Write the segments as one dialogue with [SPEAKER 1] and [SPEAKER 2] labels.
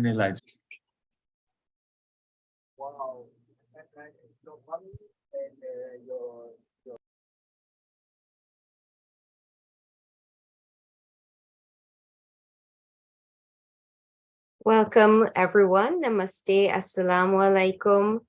[SPEAKER 1] in their lives.
[SPEAKER 2] Wow. So, mommy and your
[SPEAKER 3] Welcome, everyone. Namaste, assalamu alaikum.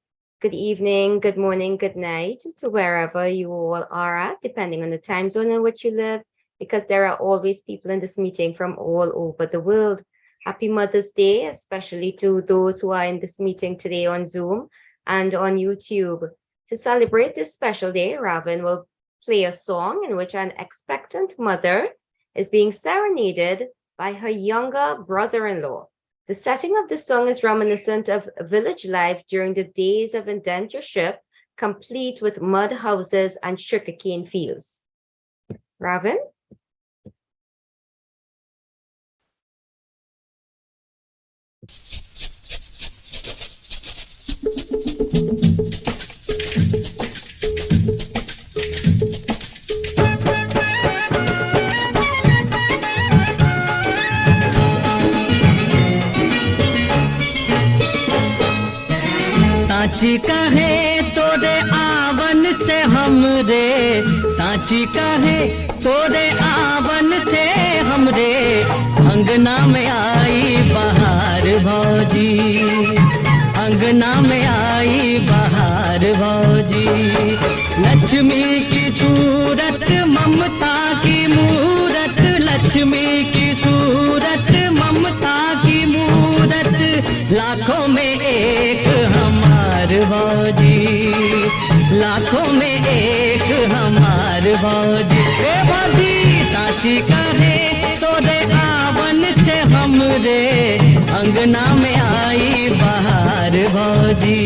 [SPEAKER 3] Good evening, good morning, good night to wherever you all are at, depending on the time zone in which you live, because there are always people in this meeting from all over the world. Happy Mother's Day, especially to those who are in this meeting today on Zoom and on YouTube. To celebrate this special day, Ravin will play a song in which an expectant mother is being serenaded by her younger brother-in-law. The setting of the song is reminiscent of village life during the days of indentureship, complete with mud houses and sugarcane fields. Ravin?
[SPEAKER 4] साची कहे तोरे आवन से हमरे, साची कहे तोरे आवन से हमरे, अंगना में आई बहार भौजी, अंगना में आई बहार भौजी। लक्ष्मी की सूरत ममता की मूरत, लक्ष्मी की सूरत ममता की मूरत, लाखों में एक हमार भौजी, लाखों में एक हमार भौजी। ए भौजी साची कहे तोरे आवन से हमरे, अंगना में आई बहार भौजी।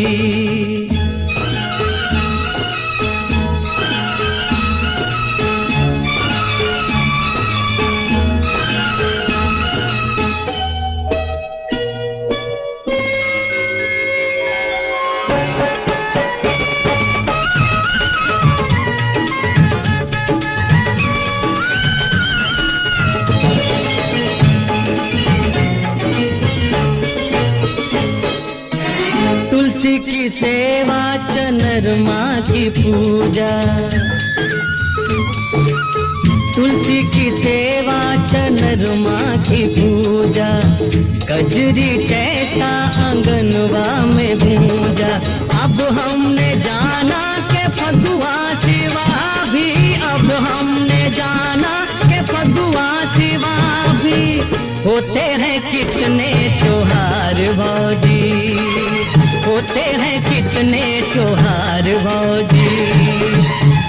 [SPEAKER 4] तुलसी की सेवा चंद्रमा की पूजा, तुलसी की सेवा चंद्रमा की पूजा, कजरी चैता आंगनवा में गूंजा। अब हमने जाना के फगुआ सिवा भी, अब हमने जाना के फगुआ सिवा भी, होते हैं कितने त्योहार भौजी, होते हैं कितने त्योहार भौजी।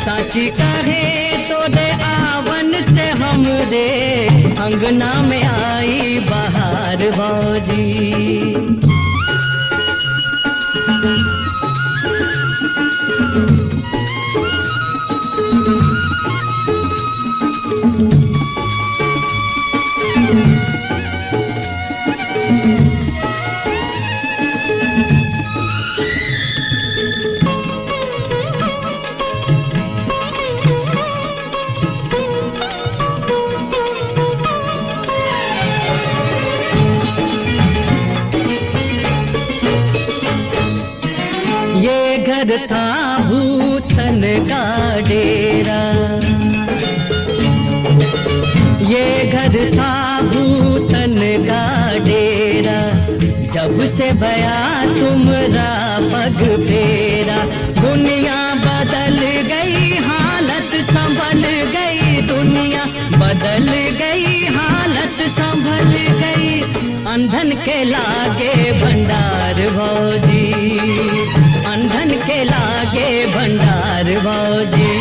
[SPEAKER 4] साची कहे तोरे आवन से हमरे, अंगना में आई बहार भौजी। घर था भूतन का डेरा, ये घर था भूतन का डेरा, जब से भया तुमरा पग फेरा। दुनिया बदल गई हालत संभल गई, दुनिया बदल गई हालत संभल गई। अंधन के लागे भंडार भौजी, अंधन के लागे भंडार भौजी।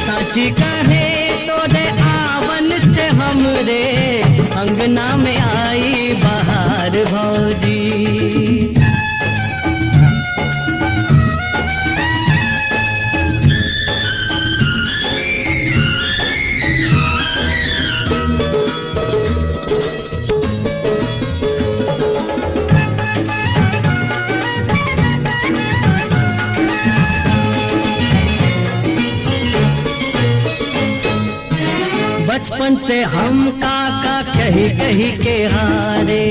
[SPEAKER 4] साची कहे तोरे आवन से हमरे, अंगना में आई बहार भौजी। बचपन से हम काका कही कही के हारे,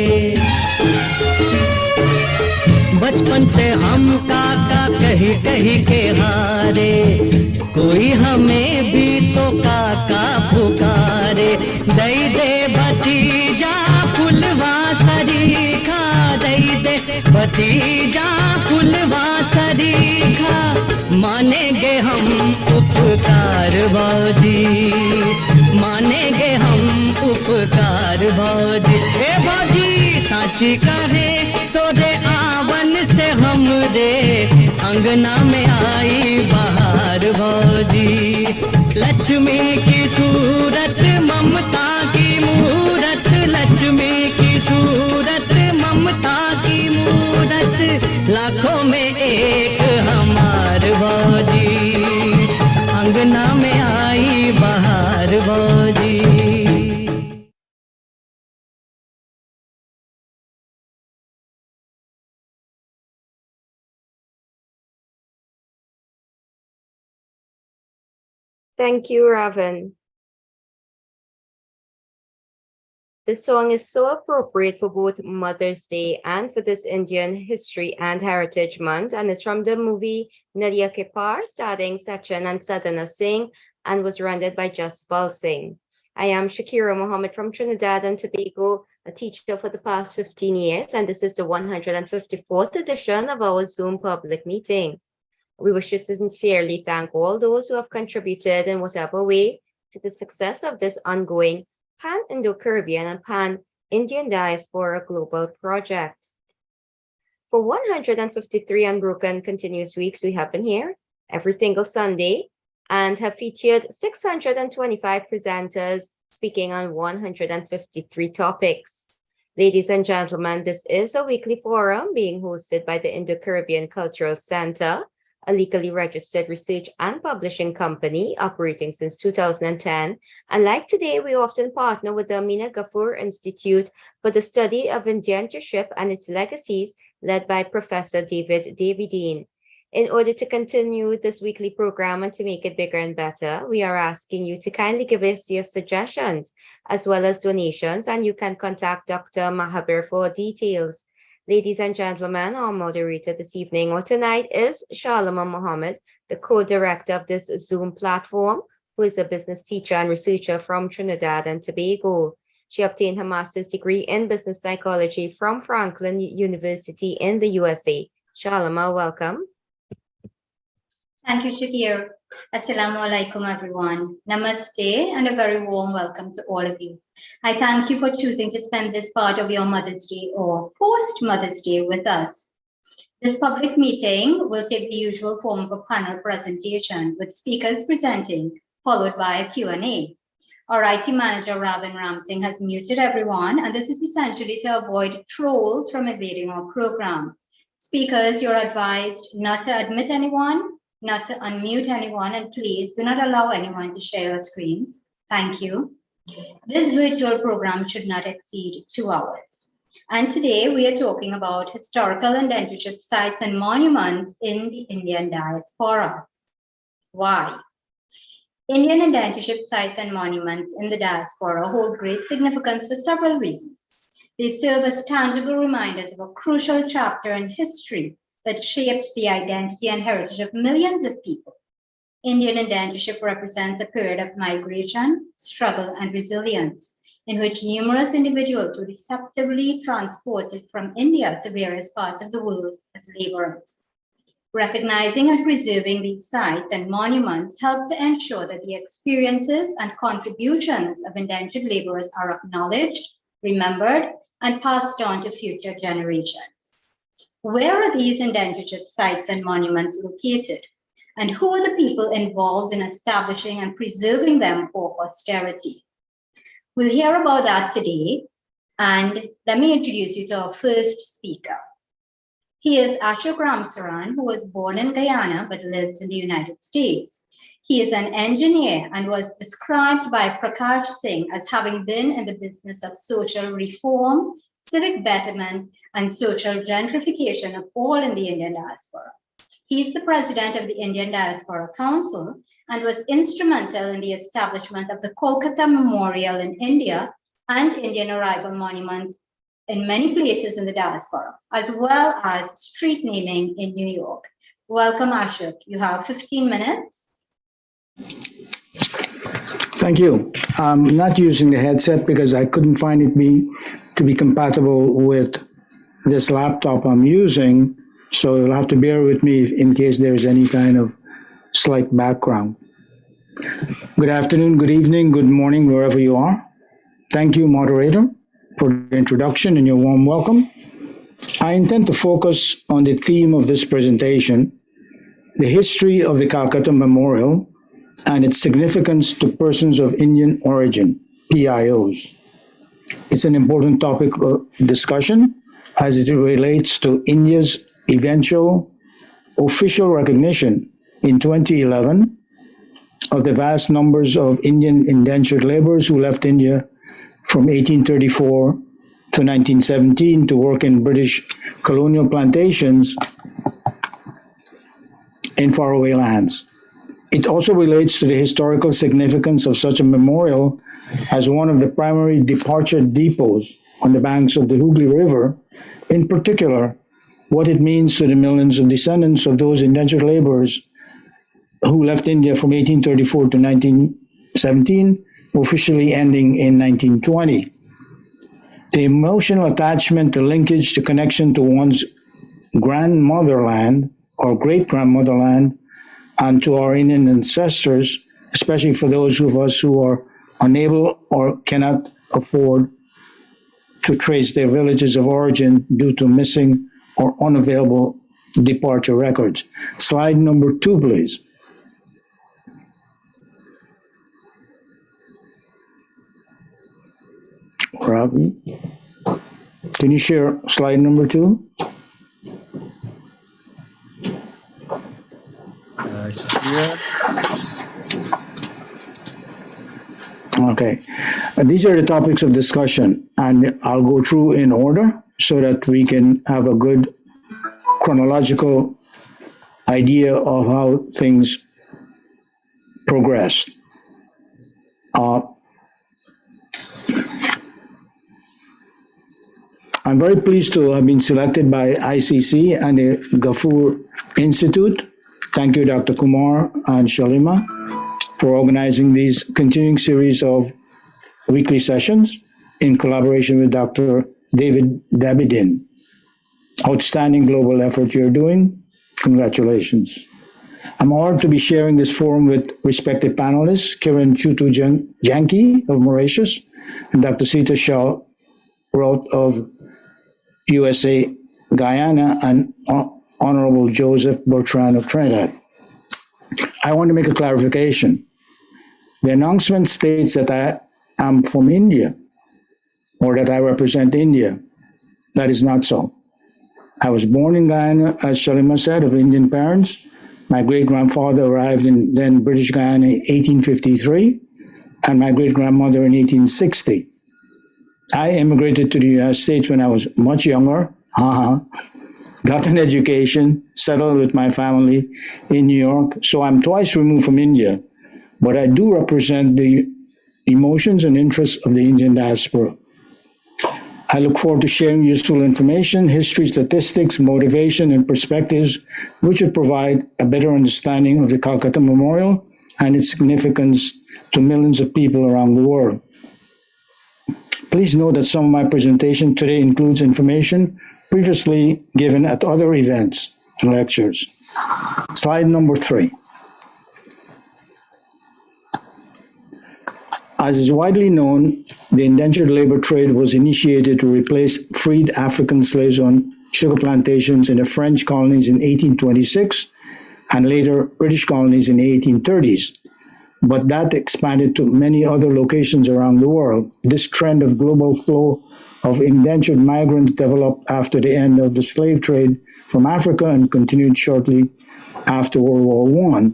[SPEAKER 4] बचपन से हम काका कही कही के हारे, कोई हमें भी तो काका पुकारे। दई दे भतीजा फुलवा सरीखा, दई दे भतीजा फुलवा सरीखा, मानेंगे हम उपकार भौजी, मानेंगे हम उपकार भौजी। ए भौजी साची कहे तोरे आवन से हम रे, अंगना में आई बहार भौजी। लक्ष्मी की सूरत ममता की मूरत, लक्ष्मी की सूरत ममता की मूरत, लाखों में एक हमार भौजी, अंगना में आई बहार भौजी।
[SPEAKER 3] Thank you, Ravan. This song is so appropriate for both Mother's Day and for this Indian History and Heritage Month, and it's from the movie Nadia Ke Paar, starring Sachin and Sadhana Singh, and was rendered by Jaspal Singh. I am Shakira Mohammed from Trinidad and Tobago, a teacher for the past 15 years, and this is the 154th edition of our Zoom public meeting. We wish to sincerely thank all those who have contributed in whatever way to the success of this ongoing Pan-Indo-Caribbean and Pan-Indian Diaspora Global Project. For 153 unbroken continuous weeks, we have been here every single Sunday and have featured 625 presenters speaking on 153 topics. Ladies and gentlemen, this is a weekly forum being hosted by the Indo-Caribbean Cultural Center, a legally registered research and publishing company operating since 2010. And like today, we often partner with the Amina Ghafoor Institute for the Study of Indentureship and its Legacies, led by Professor David Davidine. In order to continue this weekly program and to make it bigger and better, we are asking you to kindly give us your suggestions as well as donations, and you can contact Dr. Mahabir for details. Ladies and gentlemen, our moderator this evening or tonight is Shalama Mohammed, the co-director of this Zoom platform, who is a business teacher and researcher from Trinidad and Tobago. She obtained her master's degree in business psychology from Franklin University in the USA. Shalama, welcome.
[SPEAKER 1] Thank you, Shakir. Assalamu alaikum, everyone. Namaste, and a very warm welcome to all of you. I thank you for choosing to spend this part of your Mother's Day or post-Mother's Day with us. This public meeting will take the usual form of a panel presentation with speakers presenting, followed by a Q&A. Our IT manager, Ravin Ramsingh, has muted everyone, and this is essentially to avoid trolls from invading our program. Speakers, you're advised not to admit anyone, not to unmute anyone, and please do not allow anyone to share your screens. Thank you. This virtual program should not exceed 2 hours. And today we are talking about historical indentureship sites and monuments in the Indian diaspora. Why? Indian indentureship sites and monuments in the diaspora hold great significance for several reasons. They serve as tangible reminders of a crucial chapter in history that shaped the identity and heritage of millions of people. Indian indentureship represents a period of migration, struggle, and resilience, in which numerous individuals were deceptively transported from India to various parts of the world as laborers. Recognizing and preserving these sites and monuments help to ensure that the experiences and contributions of indentured laborers are acknowledged, remembered, and passed on to future generations. Where are these indentureship sites and monuments located? And who are the people involved in establishing and preserving them for posterity? We'll hear about that today, and let me introduce you to our first speaker. He is Ashok Ramsaran, who was born in Guyana but lives in the United States. He is an engineer and was described by Prakash Singh as having been in the business of social reform, civic betterment, and social gentrification of all in the Indian diaspora. He is the president of the Indian Diaspora Council and was instrumental in the establishment of the Calcutta Memorial in India and Indian arrival monuments in many places in the diaspora, as well as street naming in New York. Welcome, Ashok. You have 15 minutes.
[SPEAKER 5] Thank you. I'm not using the headset because I couldn't find it to be compatible with this laptop I'm using, so you'll have to bear with me in case there's any kind of slight background. Good afternoon, good evening, good morning, wherever you are. Thank you, moderator, for the introduction and your warm welcome. I intend to focus on the theme of this presentation, the history of the Calcutta Memorial and its significance to persons of Indian origin, PIOs. It's an important topic of discussion as it relates to India's eventual official recognition in 2011 of the vast numbers of Indian indentured laborers who left India from 1834 to 1917 to work in British colonial plantations in faraway lands. It also relates to the historical significance of such a memorial as one of the primary departure depots on the banks of the Hooghly River, in particular, what it means to the millions of descendants of those indentured laborers who left India from 1834 to 1917, officially ending in 1920. The emotional attachment, the linkage, the connection to one's grandmotherland or great-grandmotherland and to our Indian ancestors, especially for those of us who are unable or cannot afford to trace their villages of origin due to missing or unavailable departure records. Slide number 2, please. Ravi, can you share slide number 2?
[SPEAKER 2] Here.
[SPEAKER 5] Okay. These are the topics of discussion, and I'll go through in order so that we can have a good chronological idea of how things progressed. I'm very pleased to have been selected by ICC and the Gafoor Institute. Thank you, Dr. Kumar and Shalima, for organizing these continuing series of weekly sessions in collaboration with Dr. David Dabidin. Outstanding global effort you're doing. Congratulations. I'm honored to be sharing this forum with respected panelists, Kiran Chutu Janki of Mauritius and Dr. Sita Shah Roth of USA, Guyana, and Honorable Joseph Bertrand of Trinidad. I want to make a clarification. The announcement states that I am from India or that I represent India. That is not so. I was born in Guyana, as Shalima said, of Indian parents. My great-grandfather arrived in then British Guyana in 1853, and my great-grandmother in 1860. I immigrated to the United States when I was much younger, got an education, settled with my family in New York, so I'm twice removed from India, but I do represent the emotions and interests of the Indian diaspora. I look forward to sharing useful information, history, statistics, motivation, and perspectives, which will provide a better understanding of the Calcutta Memorial and its significance to millions of people around the world. Please note that some of my presentation today includes information previously given at other events and lectures. Slide number 3. As is widely known, the indentured labor trade was initiated to replace freed African slaves on sugar plantations in the French colonies in 1826 and later British colonies in the 1830s. But that expanded to many other locations around the world. This trend of global flow of indentured migrants developed after the end of the slave trade from Africa and continued shortly after World War I.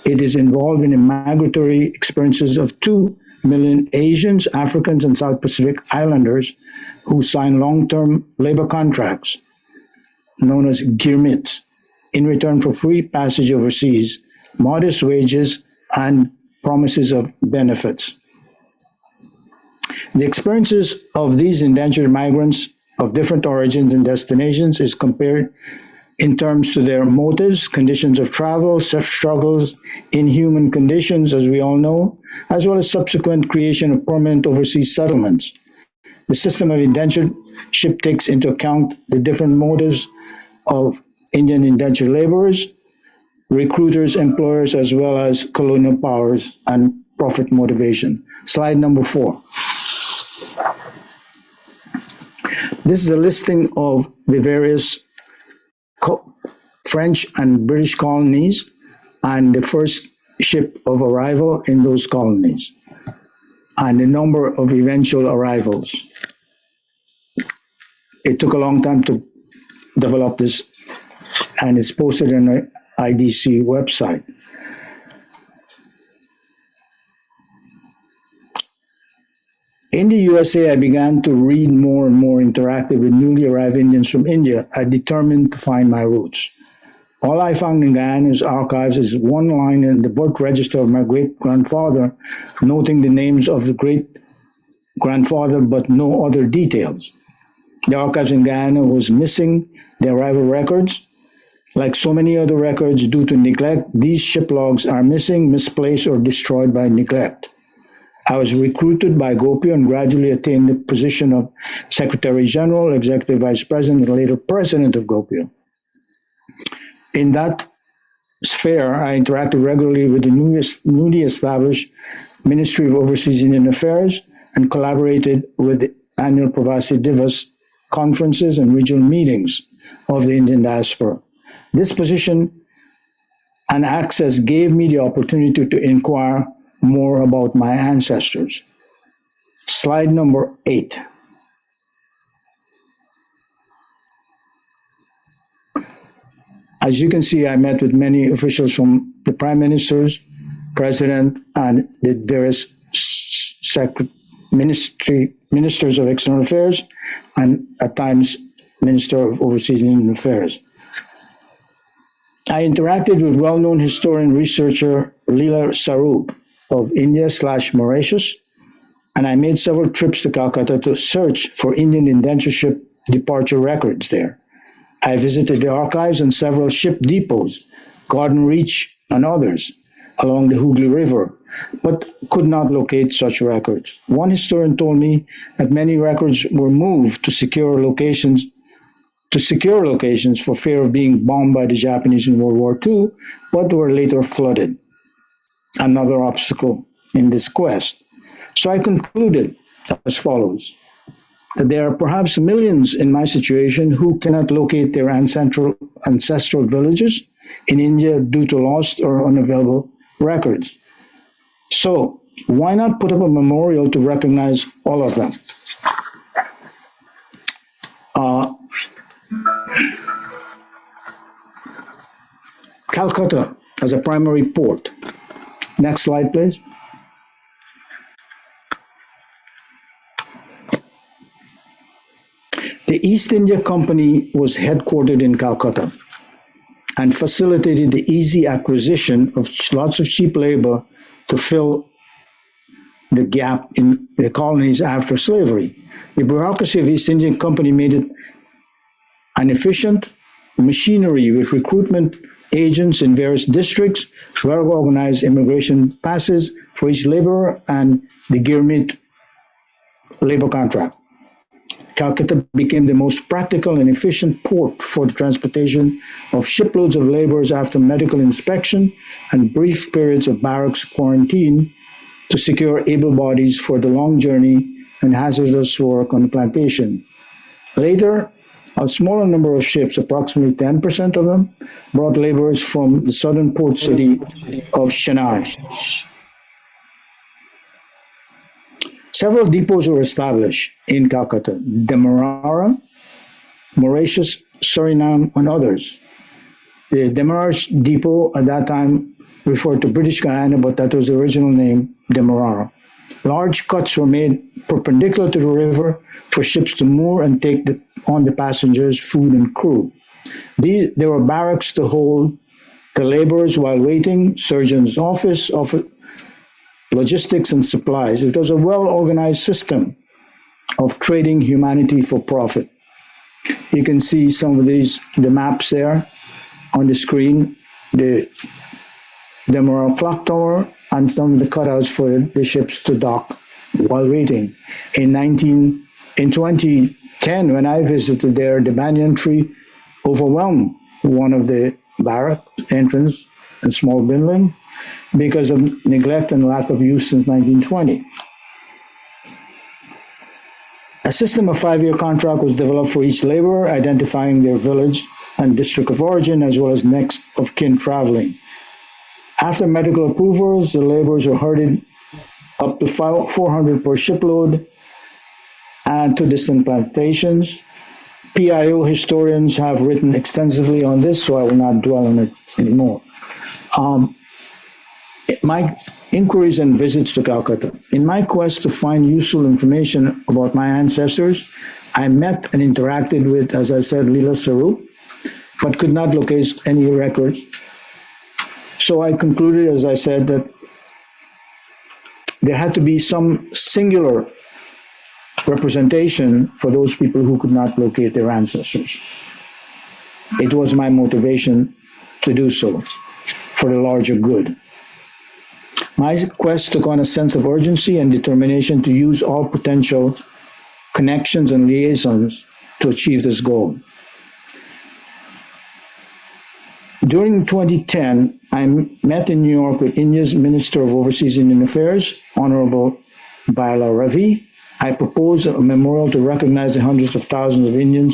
[SPEAKER 5] It is involved in the migratory experiences of 2 million Asians, Africans, and South Pacific Islanders who signed long-term labor contracts, known as GIRMITs, in return for free passage overseas, modest wages, and promises of benefits. The experiences of these indentured migrants of different origins and destinations is compared in terms to their motives, conditions of travel, such struggles, inhuman conditions, as we all know, as well as subsequent creation of permanent overseas settlements. The system of indentureship takes into account the different motives of Indian indentured laborers, recruiters, employers, as well as colonial powers and profit motivation. Slide number 4. This is a listing of the various French and British colonies and the first ship of arrival in those colonies and the number of eventual arrivals. It took a long time to develop this, and it's posted on the IDC website. In the USA, I began to read more and more interactive with newly arrived Indians from India. I determined to find my roots. All I found in Guyana's archives is one line in the birth register of my great-grandfather, noting the names of the great-grandfather, but no other details. The archives in Guyana was missing the arrival records. Like so many other records, due to neglect, these ship logs are missing, misplaced, or destroyed by neglect. I was recruited by Gopio and gradually attained the position of Secretary General, Executive Vice President, and later President of Gopio. In that sphere, I interacted regularly with the newly established Ministry of Overseas Indian Affairs and collaborated with the annual Pravasi Divas conferences and regional meetings of the Indian Diaspora. This position and access gave me the opportunity to inquire more about my ancestors. Slide number 8. As you can see, I met with many officials from the prime ministers, president, and the various ministers of external affairs, and at times Minister of Overseas Indian Affairs. I interacted with well-known historian researcher Leela Sarup of India/Mauritius, and I made several trips to Calcutta to search for Indian indentureship departure records there. I visited the archives and several ship depots, Garden Reach and others, along the Hooghly River, but could not locate such records. One historian told me that many records were moved to secure locations for fear of being bombed by the Japanese in World War II, but were later flooded. Another obstacle in this quest. So I concluded as follows, that there are perhaps millions in my situation who cannot locate their ancestral villages in India due to lost or unavailable records. So why not put up a memorial to recognize all of them? Calcutta as a primary port. Next slide, please. The East India Company was headquartered in Calcutta and facilitated the easy acquisition of lots of cheap labor to fill the gap in the colonies after slavery. The bureaucracy of East Indian Company made it an efficient machinery with recruitment agents in various districts, well-organized immigration passes for each laborer, and the Girmit labor contract. Calcutta became the most practical and efficient port for the transportation of shiploads of laborers after medical inspection and brief periods of barracks quarantine to secure able bodies for the long journey and hazardous work on the plantation. Later, a smaller number of ships, approximately 10% of them, brought laborers from the southern port city of Chennai. Several depots were established in Calcutta, Demerara, Mauritius, Suriname, and others. The Demerara depot at that time referred to British Guyana, but that was the original name, Demerara. Large cuts were made perpendicular to the river for ships to moor and take on the passengers, food, and crew. There were barracks to hold the laborers while waiting, surgeon's office, logistics, and supplies. It was a well-organized system of trading humanity for profit. You can see some of the maps there on the screen, the Demerara clock tower, and some of the cutouts for the ships to dock while waiting. In 2010, when I visited there, the banyan tree overwhelmed one of the barrack entrance and small building because of neglect and lack of use since 1920. A system of 5-year contract was developed for each laborer, identifying their village and district of origin, as well as next of kin traveling. After medical approvals, the laborers are herded up to 400 per shipload and to distant plantations. PIO historians have written extensively on this, so I will not dwell on it anymore. My inquiries and visits to Calcutta. In my quest to find useful information about my ancestors, I met and interacted with, as I said, Lila Saru, but could not locate any records. So I concluded, as I said, that there had to be some singular representation for those people who could not locate their ancestors. It was my motivation to do so for the larger good. My quest took on a sense of urgency and determination to use all potential connections and liaisons to achieve this goal. During 2010, I met in New York with India's Minister of Overseas Indian Affairs, Honorable Baila Ravi. I proposed a memorial to recognize the hundreds of thousands of Indian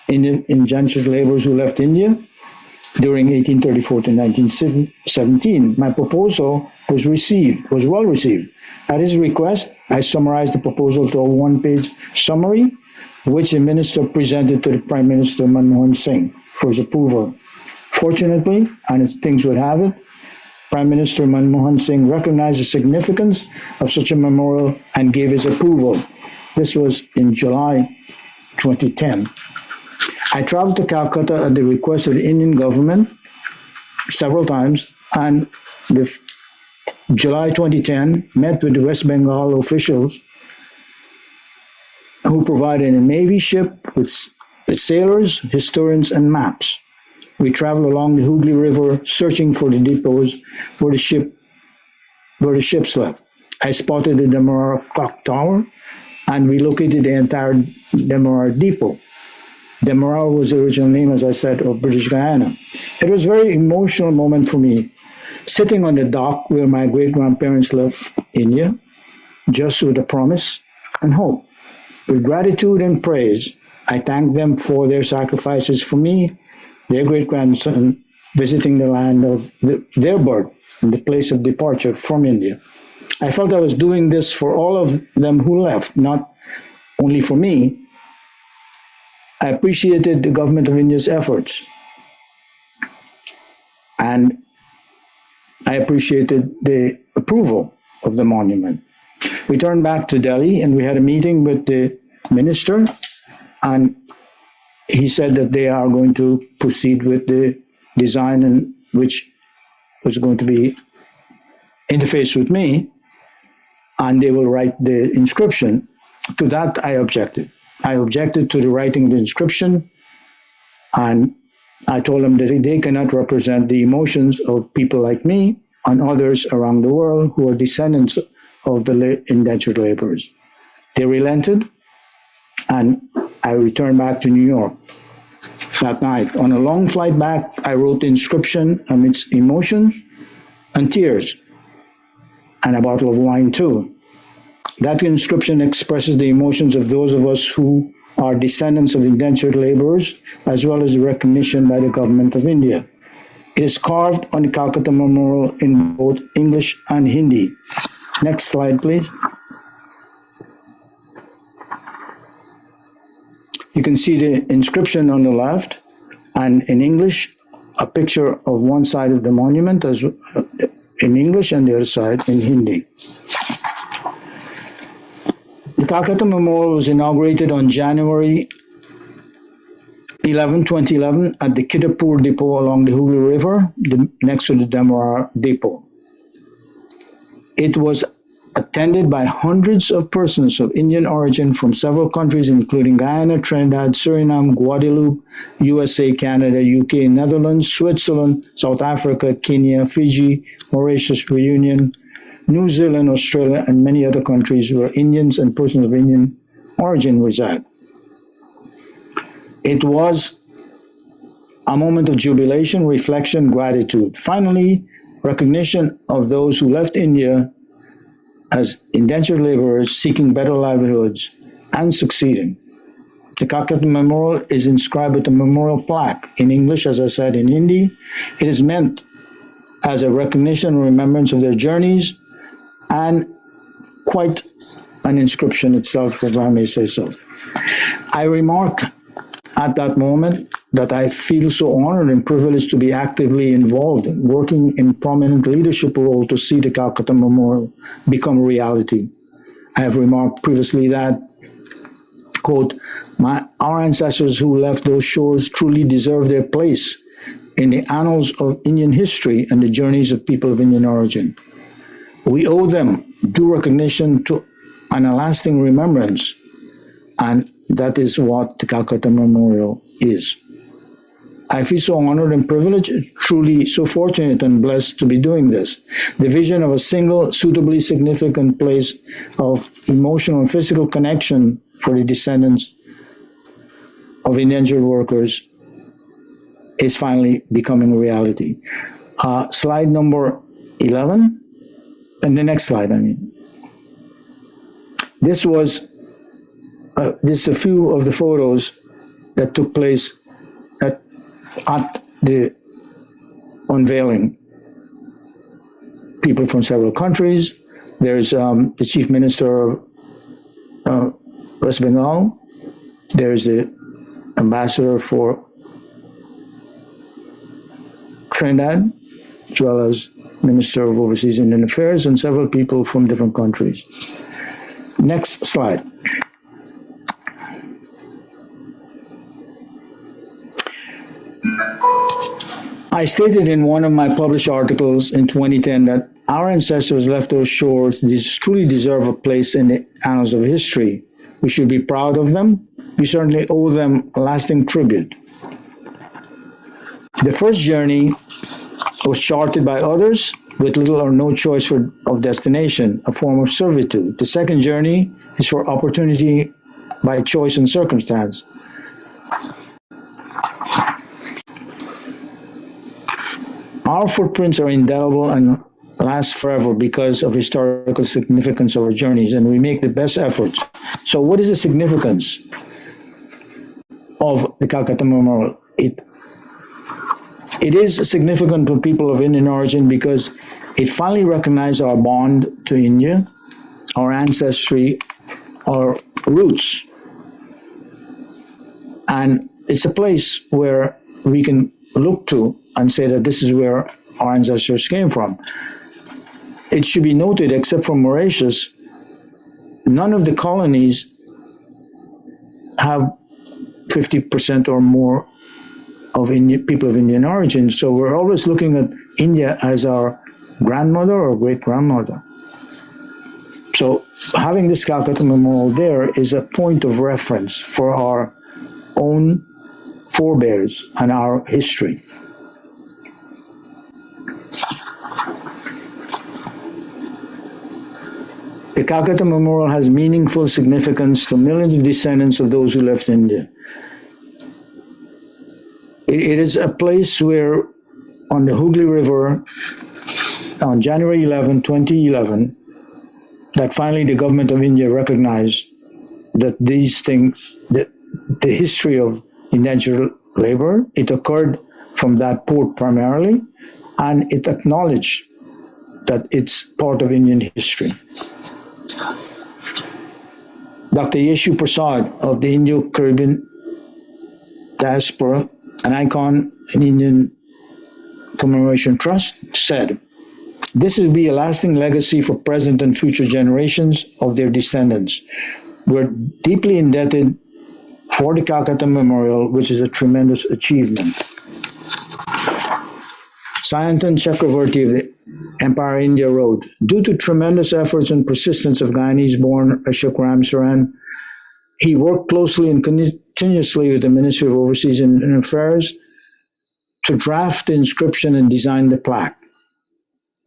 [SPEAKER 5] indentured laborers who left India during 1834 to 1917. My proposal was well received. At his request, I summarized the proposal to a one-page summary, which the minister presented to the Prime Minister Manmohan Singh for his approval. Fortunately, and as things would have it, Prime Minister Manmohan Singh recognized the significance of such a memorial and gave his approval. This was in July 2010. I traveled to Calcutta at the request of the Indian government several times, and in July 2010 met with the West Bengal officials who provided a Navy ship with sailors, historians, and maps. We traveled along the Hooghly River searching for the depots where the ships left. I spotted the Demerara clock tower, and we located the entire Demerara depot. Demerara was the original name, as I said, of British Guyana. It was a very emotional moment for me, sitting on the dock where my great-grandparents left India, just with a promise and hope. With gratitude and praise, I thanked them for their sacrifices for me, their great-grandson, visiting the land of their birth and the place of departure from India. I felt I was doing this for all of them who left, not only for me. I appreciated the government of India's efforts, and I appreciated the approval of the monument. We turned back to Delhi and we had a meeting with the minister, and he said that they are going to proceed with the design, and which was going to be interfaced with me, and they will write the inscription. To that, I objected. I objected to the writing of the inscription, and I told them that they cannot represent the emotions of people like me and others around the world who are descendants of the indentured laborers. They relented, and I returned back to New York that night. On a long flight back, I wrote the inscription amidst emotions and tears, and a bottle of wine too. That inscription expresses the emotions of those of us who are descendants of indentured laborers, as well as the recognition by the government of India. It is carved on the Calcutta Memorial in both English and Hindi. Next slide, please. You can see the inscription on the left, and in English, a picture of one side of the monument as in English and the other side in Hindi. The Calcutta Memorial was inaugurated on January 11, 2011 at the Kiddapur Depot along the Hooghly River, next to the Demerara Depot. It was attended by hundreds of persons of Indian origin from several countries, including Guyana, Trinidad, Suriname, Guadeloupe, USA, Canada, UK, Netherlands, Switzerland, South Africa, Kenya, Fiji, Mauritius, Reunion, New Zealand, Australia, and many other countries where Indians and persons of Indian origin reside. It was a moment of jubilation, reflection, gratitude. Finally, recognition of those who left India as indentured laborers seeking better livelihoods and succeeding. The Calcutta Memorial is inscribed with a memorial plaque in English, as I said, in Hindi. It is meant as a recognition and remembrance of their journeys and quite an inscription itself, if I may say so. I remarked at that moment that I feel so honored and privileged to be actively involved in working in prominent leadership role to see the Calcutta Memorial become a reality. I have remarked previously that, quote, our ancestors who left those shores truly deserve their place in the annals of Indian history and the journeys of people of Indian origin. We owe them due recognition to and a lasting remembrance, and that is what the Calcutta Memorial is. I feel so honored and privileged, truly so fortunate and blessed to be doing this. The vision of a single, suitably significant place of emotional and physical connection for the descendants of indentured workers is finally becoming a reality. Slide number 11, and the next slide, I mean. This is a few of the photos that took place at the unveiling. People from several countries. There's the Chief Minister of West Bengal. There's the Ambassador for Trinidad, as well as Minister of Overseas Indian Affairs, and several people from different countries. Next slide. I stated in one of my published articles in 2010 that our ancestors left those shores. These truly deserve a place in the annals of history. We should be proud of them. We certainly owe them a lasting tribute. The first journey was charted by others with little or no choice of destination, a form of servitude. The second journey is for opportunity by choice and circumstance. Our footprints are indelible and last forever because of historical significance of our journeys, and we make the best efforts. So what is the significance of the Calcutta Memorial? It is significant to people of Indian origin because it finally recognized our bond to India, our ancestry, our roots. And it's a place where we can look to and say that this is where our ancestors came from. It should be noted, except for Mauritius, none of the colonies have 50% or more of people of Indian origin. So we're always looking at India as our grandmother or great-grandmother. So having this Calcutta Memorial there is a point of reference for our own forebears and our history. The Calcutta Memorial has meaningful significance to millions of descendants of those who left India. It is a place where, on the Hooghly River, on January 11, 2011, that finally the government of India recognized that these things, the history of indentured labor, it occurred from that port primarily, and it acknowledged that it's part of Indian history. Dr. Yeshu Prasad of the Indo-Caribbean Diaspora, an icon in Indian Commemoration Trust, said, "This will be a lasting legacy for present and future generations of their descendants. We're deeply indebted for the Calcutta Memorial, which is a tremendous achievement." Sayantan Chakravarti of the Empire India wrote, due to tremendous efforts and persistence of Guyanese-born Ashok Ramsaran, he worked closely and continuously with the Ministry of Overseas Indian Affairs to draft the inscription and design the plaque,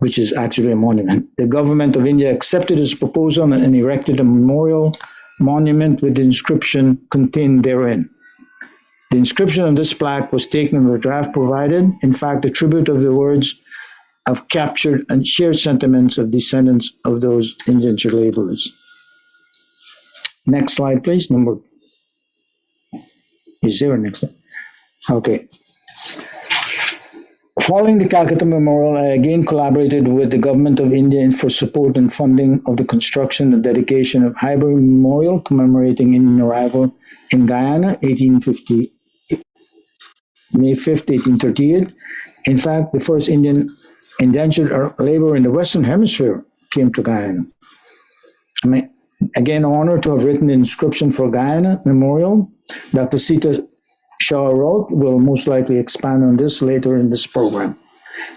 [SPEAKER 5] which is actually a monument. The government of India accepted his proposal and erected a memorial monument with the inscription contained therein. The inscription on this plaque was taken from the draft provided. In fact, the tribute of the words have captured and shared sentiments of descendants of those indentured laborers. Next slide, please. Is there a next slide? Okay. Following the Calcutta Memorial, I again collaborated with the Government of India for support and funding of the construction and dedication of Highbury Memorial commemorating Indian arrival in Guyana, May 5th, 1838. In fact, the first Indian indentured laborer in the Western Hemisphere came to Guyana. I'm again honored to have written the inscription for Guyana Memorial. Dr. Sita Shah wrote will most likely expand on this later in this program.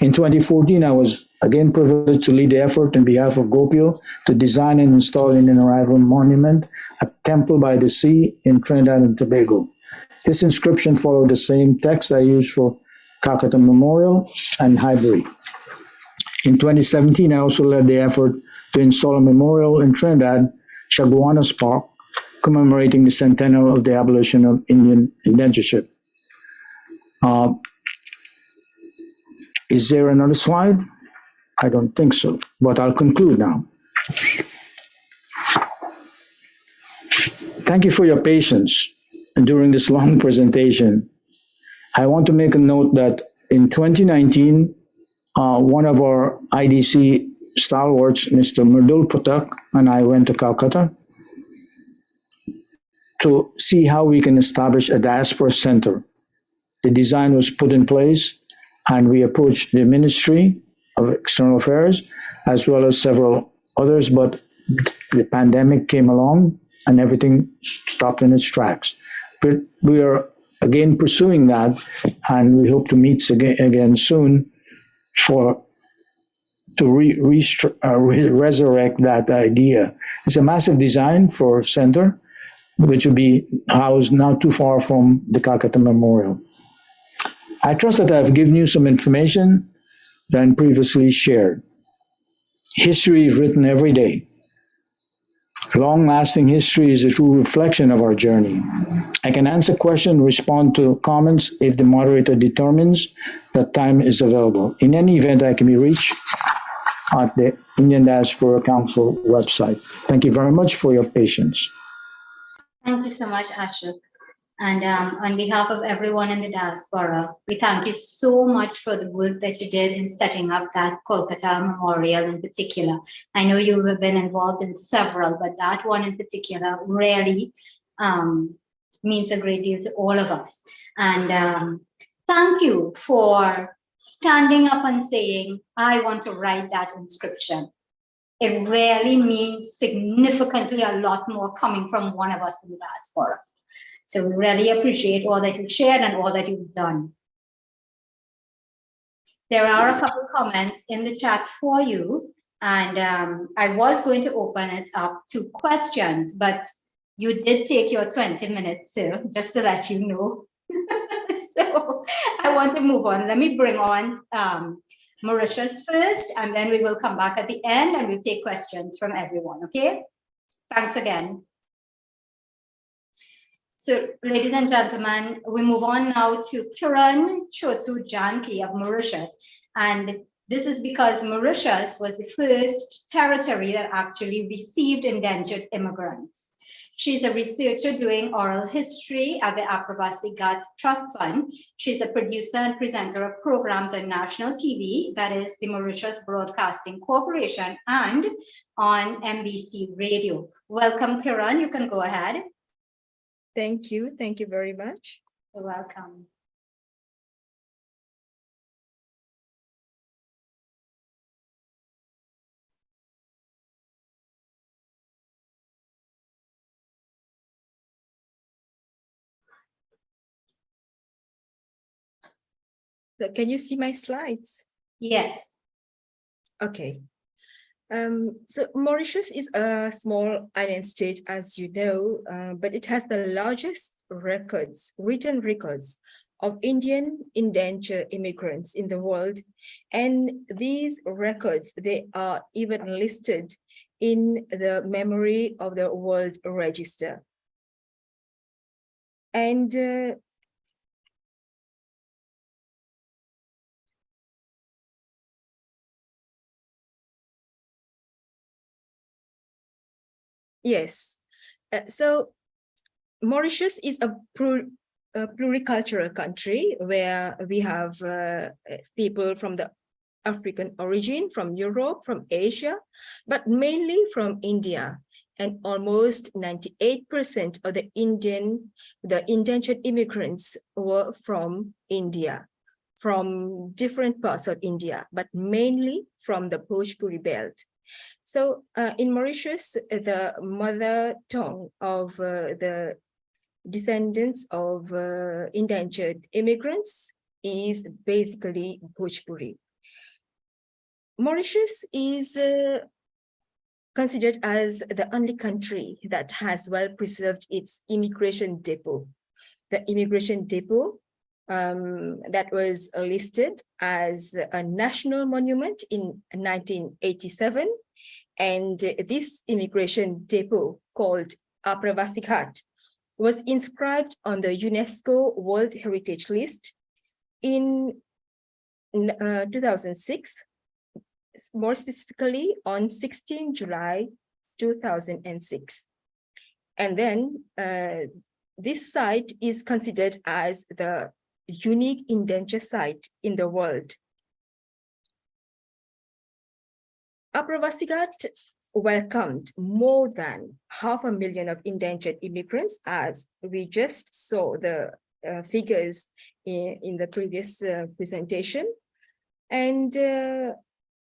[SPEAKER 5] In 2014, I was again privileged to lead the effort on behalf of Gopio to design and install an Indian arrival monument, a temple by the sea in Trinidad and Tobago. This inscription followed the same text I used for Calcutta Memorial and Highbury. In 2017, I also led the effort to install a memorial in Trinidad, Chaguanas Park, commemorating the centennial of the abolition of Indian indentureship. Is there another slide? I don't think so, but I'll conclude now. Thank you for your patience during this long presentation. I want to make a note that in 2019, one of our IDC stalwarts, Mr. Mridul Patak, and I went to Calcutta to see how we can establish a diaspora center. The design was put in place, and we approached the Ministry of External Affairs as well as several others, but the pandemic came along and everything stopped in its tracks. But we are again pursuing that, and we hope to meet again soon to resurrect that idea. It's a massive design for a center, which will be housed not too far from the Calcutta Memorial. I trust that I've given you some information than previously shared. History is written every day. Long-lasting history is a true reflection of our journey. I can answer questions, respond to comments if the moderator determines that time is available. In any event, I can be reached at the Indian Diaspora Council website. Thank you very much for your patience.
[SPEAKER 1] Thank you so much, Ashok. And on behalf of everyone in the diaspora, we thank you so much for the work that you did in setting up that Calcutta Memorial in particular. I know you have been involved in several, but that one in particular really means a great deal to all of us. And thank you for standing up and saying, I want to write that inscription. It really means significantly a lot more coming from one of us in the diaspora. So we really appreciate all that you shared and all that you've done. There are a couple of comments in the chat for you, and I was going to open it up to questions, but you did take your 20 minutes, sir, just to let you know. So I want to move on. Let me bring on Mauritius first, and then we will come back at the end and we'll take questions from everyone, okay? Thanks again. So, ladies and gentlemen, we move on now to Kiran Chotu Janki of Mauritius. And this is because Mauritius was the first territory that actually received indentured immigrants. She's a researcher doing oral history at the Aprabasi Ghats Trust Fund. She's a producer and presenter of programs on national TV, that is the Mauritius Broadcasting Corporation, and on MBC Radio. Welcome, Kiran. You can go ahead.
[SPEAKER 6] Thank you. Thank you very much.
[SPEAKER 1] You're welcome.
[SPEAKER 6] So can you see my slides?
[SPEAKER 1] Yes.
[SPEAKER 6] Okay. So Mauritius is a small island state, as you know, but it has the largest written records of Indian indentured immigrants in the world. And these records, they are even listed in the Memory of the World Register. And yes, so Mauritius is a pluricultural country where we have people from the African origin, from Europe, from Asia, but mainly from India. And almost 98% of the indentured immigrants were from India, from different parts of India, but mainly from the Bhojpuri belt. So in Mauritius, the mother tongue of the descendants of indentured immigrants is basically Bhojpuri. Mauritius is considered as the only country that has well preserved its immigration depot. The immigration depot that was listed as a national monument in 1987. And this immigration depot, called Apravasi Ghat, was inscribed on the UNESCO World Heritage List in 2006, more specifically on 16 July 2006. And then this site is considered as the unique indenture site in the world. Apravasi Ghat welcomed more than 500,000 of indentured immigrants, as we just saw the figures in the previous presentation. And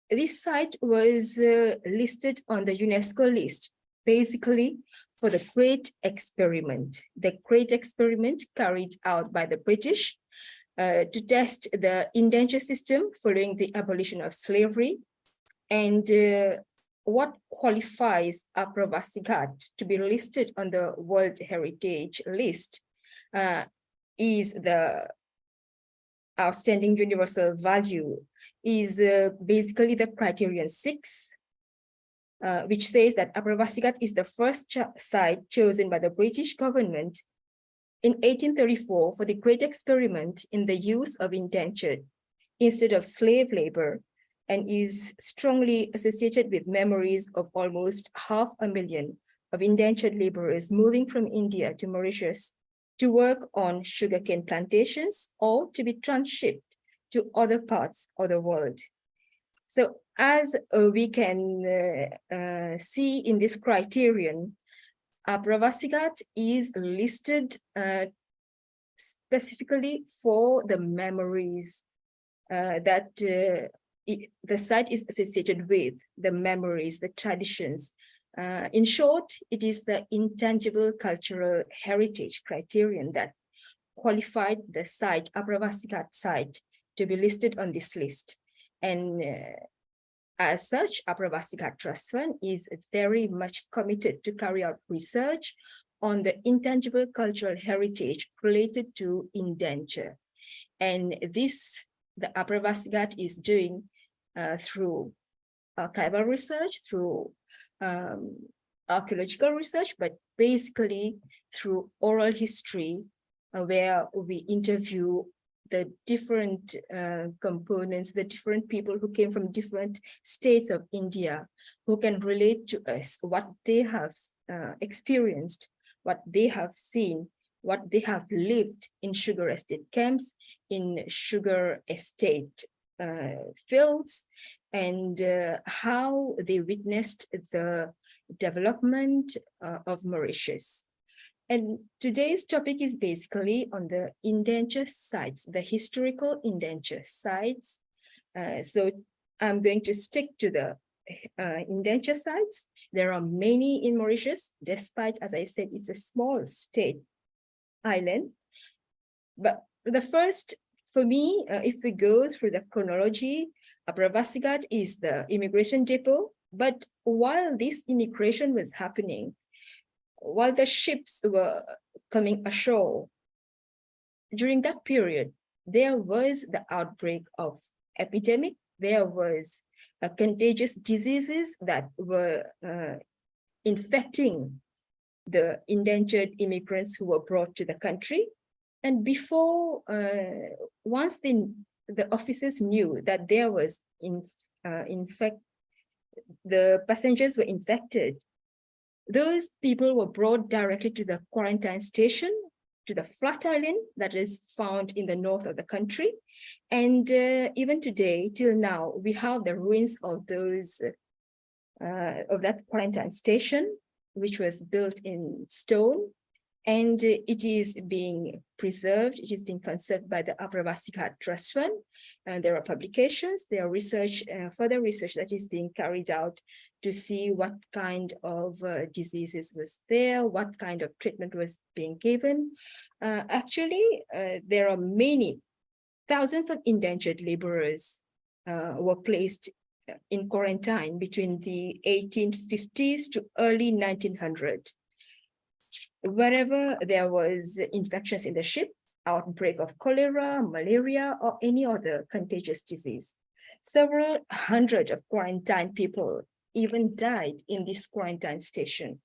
[SPEAKER 6] this site was listed on the UNESCO list, basically for the Great Experiment. The Great Experiment carried out by the British to test the indenture system following the abolition of slavery. And what qualifies Apravasi Ghat to be listed on the World Heritage List is the outstanding universal value, is basically the criterion 6, which says that Apravasi Ghat is the first site chosen by the British government in 1834 for the Great Experiment in the use of indentured instead of slave labor, and is strongly associated with memories of almost 500,000 of indentured laborers moving from India to Mauritius to work on sugarcane plantations or to be transshipped to other parts of the world. So as we can see in this criterion, Apravasi Ghat is listed specifically for the memories that the site is associated with, the memories, the traditions. In short, it is the intangible cultural heritage criterion that qualified the site, Apravasi Ghat site, to be listed on this list. And as such, Apravasi Ghat Trust Fund is very much committed to carry out research on the intangible cultural heritage related to indenture. And this, the Apravasi Ghat is doing through archival research, through archaeological research, but basically through oral history, where we interview the different components, the different people who came from different states of India, who can relate to us what they have experienced, what they have seen, what they have lived in sugar estate camps, in sugar estate fields, and how they witnessed the development of Mauritius. And today's topic is basically on the indenture sites, the historical indenture sites. So I'm going to stick to the indenture sites. There are many in Mauritius, despite, as I said, it's a small state island. But the first, for me, if we go through the chronology, Apravasigat is the immigration depot, but while this immigration was happening, while the ships were coming ashore, during that period, there was the outbreak of epidemic, there was contagious diseases that were infecting the indentured immigrants who were brought to the country. And before, once the officers knew that there was, the passengers were infected, those people were brought directly to the quarantine station, to the flat island that is found in the north of the country. And even today, till now, we have the ruins of those, of that quarantine station, which was built in stone, and it is being preserved, it is being conserved by the Apravasigat Trust Fund. And there are publications, there are research, further research that is being carried out to see what kind of diseases was there, what kind of treatment was being given. Actually, there are many, thousands of indentured laborers were placed in quarantine between the 1850s to early 1900. Wherever there was infections in the ship, outbreak of cholera, malaria, or any other contagious disease, several hundred of quarantined people even died in this quarantine station.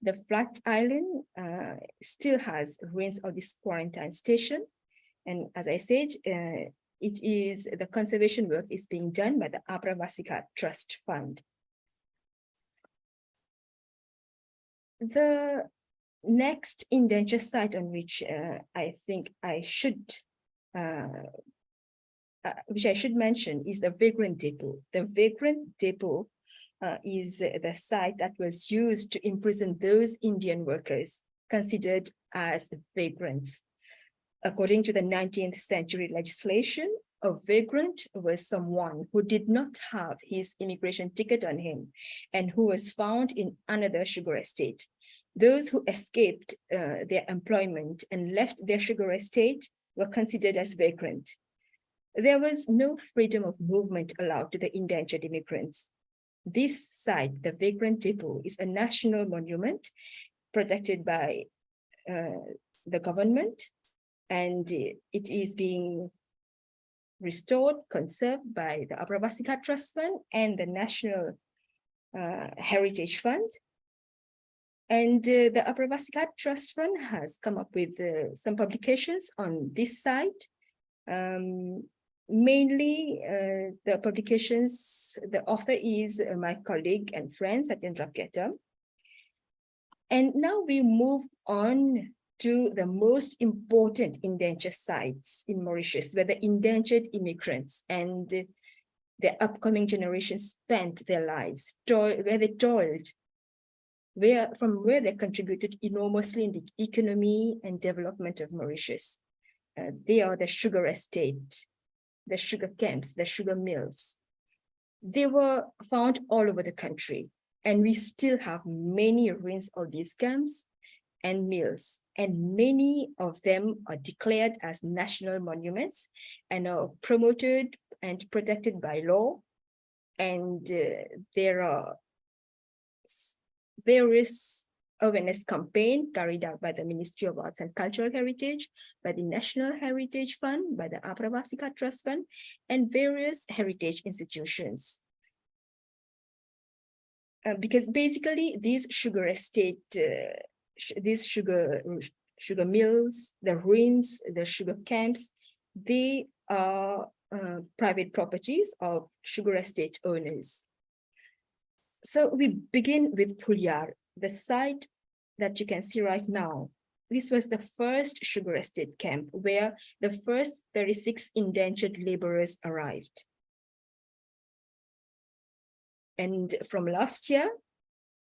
[SPEAKER 6] The flat island still has ruins of this quarantine station. And as I said, it is the conservation work is being done by the Apravasigat Trust Fund. The next indenture site on which I think I should, mention is the Vagrant Depot. The Vagrant Depot is the site that was used to imprison those Indian workers considered as vagrants. According to the 19th century legislation, a vagrant was someone who did not have his immigration ticket on him and who was found in another sugar estate. Those who escaped their employment and left their sugar estate were considered as vagrant. There was no freedom of movement allowed to the indentured immigrants. This site, the Vagrant Depot, is a national monument protected by the government, and it is being restored, conserved by the Apravasigat Trust Fund and the National Heritage Fund. And the Apravasigat Trust Fund has come up with some publications on this site. Mainly the publications, the author is my colleague and friend, Satyendra Ketam. And now we move on to the most important indenture sites in Mauritius, where the indentured immigrants and the upcoming generations spent their lives, where they toiled, from where they contributed enormously in the economy and development of Mauritius. They are the sugar estate, the sugar camps, the sugar mills. They were found all over the country, and we still have many ruins of these camps and mills, and many of them are declared as national monuments and are promoted and protected by law. And there are various awareness campaigns carried out by the Ministry of Arts and Cultural Heritage, by the National Heritage Fund, by the Apravasigat Trust Fund, and various heritage institutions. Because basically these sugar estate, these sugar mills, the ruins, the sugar camps, they are private properties of sugar estate owners. So we begin with Pulyar, the site that you can see right now. This was the first sugar estate camp where the first 36 indentured laborers arrived. And from last year,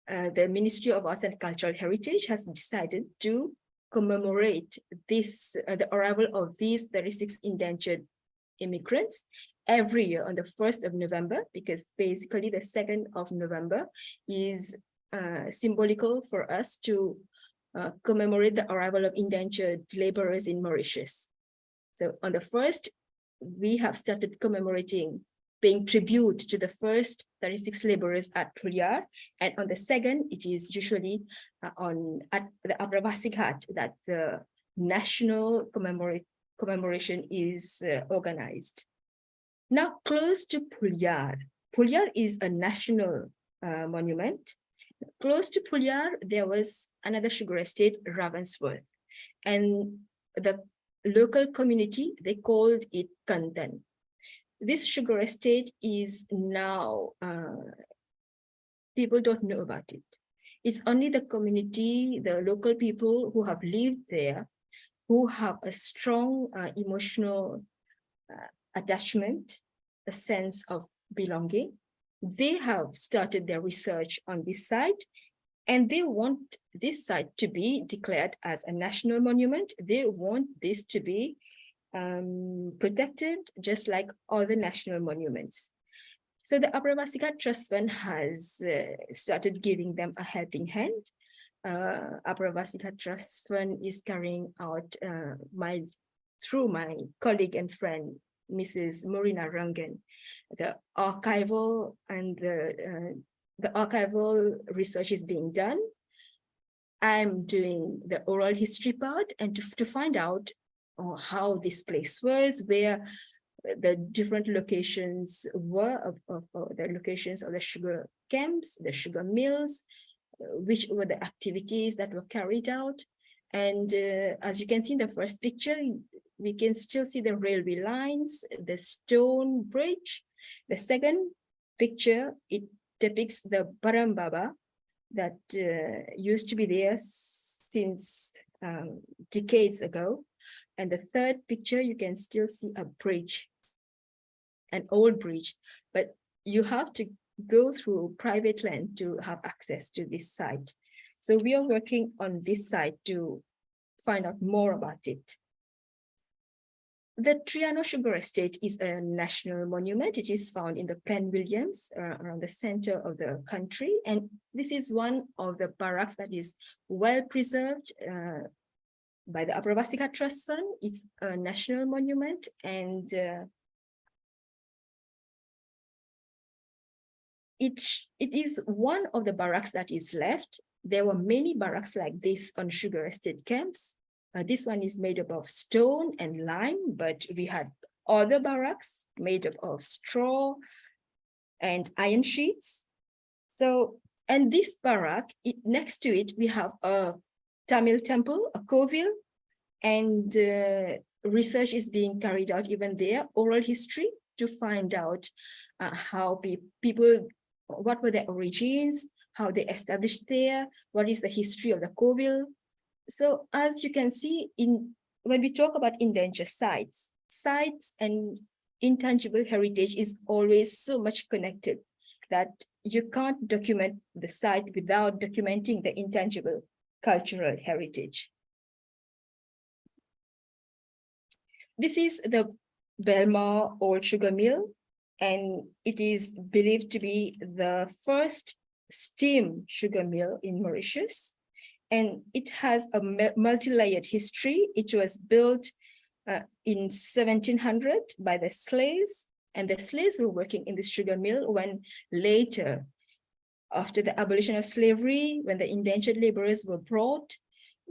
[SPEAKER 6] the Ministry of Arts and Cultural Heritage has decided to commemorate this, the arrival of these 36 indentured immigrants every year on the 1st of November, because basically the 2nd of November is symbolical for us to commemorate the arrival of indentured laborers in Mauritius. So on the 1st, we have started commemorating paying tribute to the first 36 laborers at Pulyar, and on the second, it is usually at the Upper Vasighat that the national commemoration is organized. Now, close to Pulyar, Pulyar is a national monument. Close to Pulyar, there was another sugar estate, Ravensworth, and the local community, they called it Kantan. This sugar estate is now, people don't know about it. It's only the community, the local people who have lived there, who have a strong emotional attachment, a sense of belonging. They have started their research on this site, and they want this site to be declared as a national monument. They want this to be protected just like other national monuments. So the Upper Vasighat Trust Fund has started giving them a helping hand. Upper Vasighat Trust Fund is carrying out through my colleague and friend, Mrs. Marina Rangan, the archival and the archival research is being done. I'm doing the oral history part and to find out how this place was, where the different locations were of the locations of the sugar camps, the sugar mills, which were the activities that were carried out. And as you can see in the first picture, we can still see the railway lines, the stone bridge. The second picture, it depicts the Barambaba that used to be there since decades ago. And the third picture, you can still see a bridge, an old bridge, but you have to go through private land to have access to this site. So we are working on this site to find out more about it. The Triano Sugar Estate is a national monument. It is found in the Penn Williams, around the center of the country. And this is one of the barracks that is well preserved by the Upper Vasighat Trust Fund. It's a national monument, and it is one of the barracks that is left. There were many barracks like this on sugar estate camps. This one is made up of stone and lime, but we had other barracks made up of straw and iron sheets. So, and this barrack, next to it, we have a Tamil temple, a Kovil, and research is being carried out even there, oral history, to find out how people, what were their origins, how they established there, what is the history of the Kovil. So as you can see, when we talk about endangered sites and intangible heritage is always so much connected that you can't document the site without documenting the intangible cultural heritage. This is the Belmar Old Sugar Mill, and it is believed to be the first steam sugar mill in Mauritius. And it has a multi-layered history. It was built in 1700 by the slaves, and the slaves were working in this sugar mill when later, after the abolition of slavery, when the indentured laborers were brought,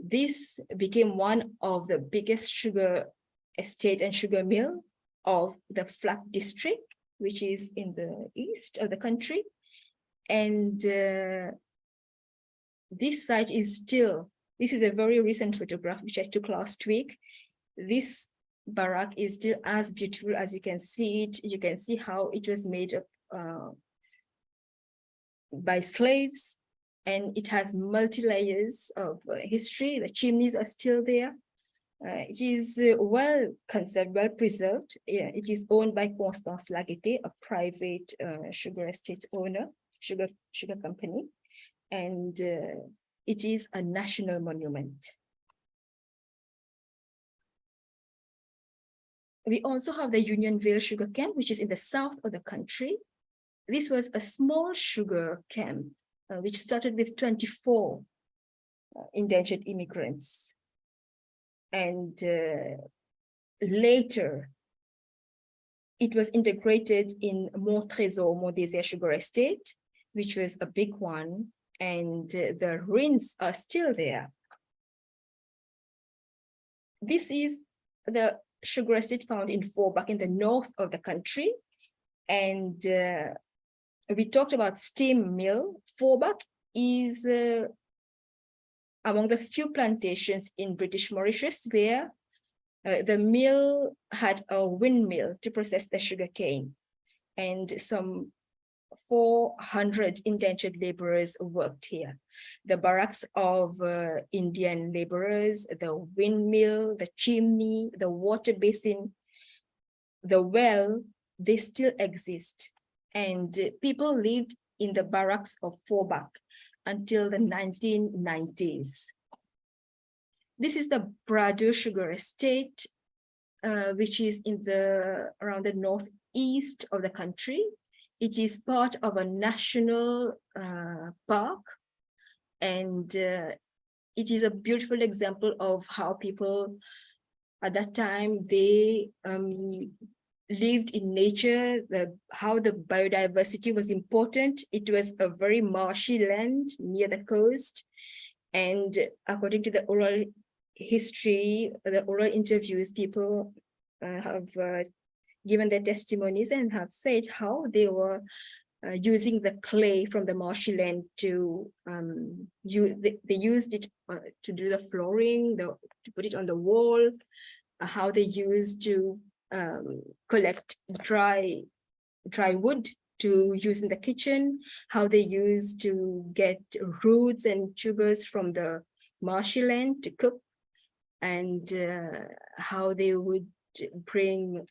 [SPEAKER 6] this became one of the biggest sugar estate and sugar mill of the Flak district, which is in the east of the country. And this site is still, this is a very recent photograph which I took last week. This barrack is still as beautiful as you can see it. You can see how it was made up by slaves, and it has multi-layers of history. The chimneys are still there. It is well conserved, well preserved. Yeah, it is owned by Constance Laguette, a private sugar estate owner, sugar company. And it is a national monument. We also have the Unionville Sugar Camp, which is in the south of the country. This was a small sugar camp, which started with 24 indentured immigrants. And later, it was integrated in Mont-Trésor Sugar Estate, which was a big one, and the ruins are still there. This is the sugar estate found in Forbach in the north of the country. And we talked about steam mill. Forbach is among the few plantations in British Mauritius where the mill had a windmill to process the sugar cane. And some 400 indentured laborers worked here. The barracks of Indian laborers, the windmill, the chimney, the water basin, the well, they still exist. And people lived in the barracks of Forbach until the 1990s. This is the Brado Sugar Estate, which is in around the northeast of the country. It is part of a national park, and it is a beautiful example of how people at that time, they lived in nature, how the biodiversity was important. It was a very marshy land near the coast. And according to the oral history, the oral interviews, people have given their testimonies and have said how they were using the clay from the marshy land to they used it to do the flooring, to put it on the wall, how they used to collect dry wood to use in the kitchen, how they used to get roots and tubers from the marshy land to cook, and how they would bring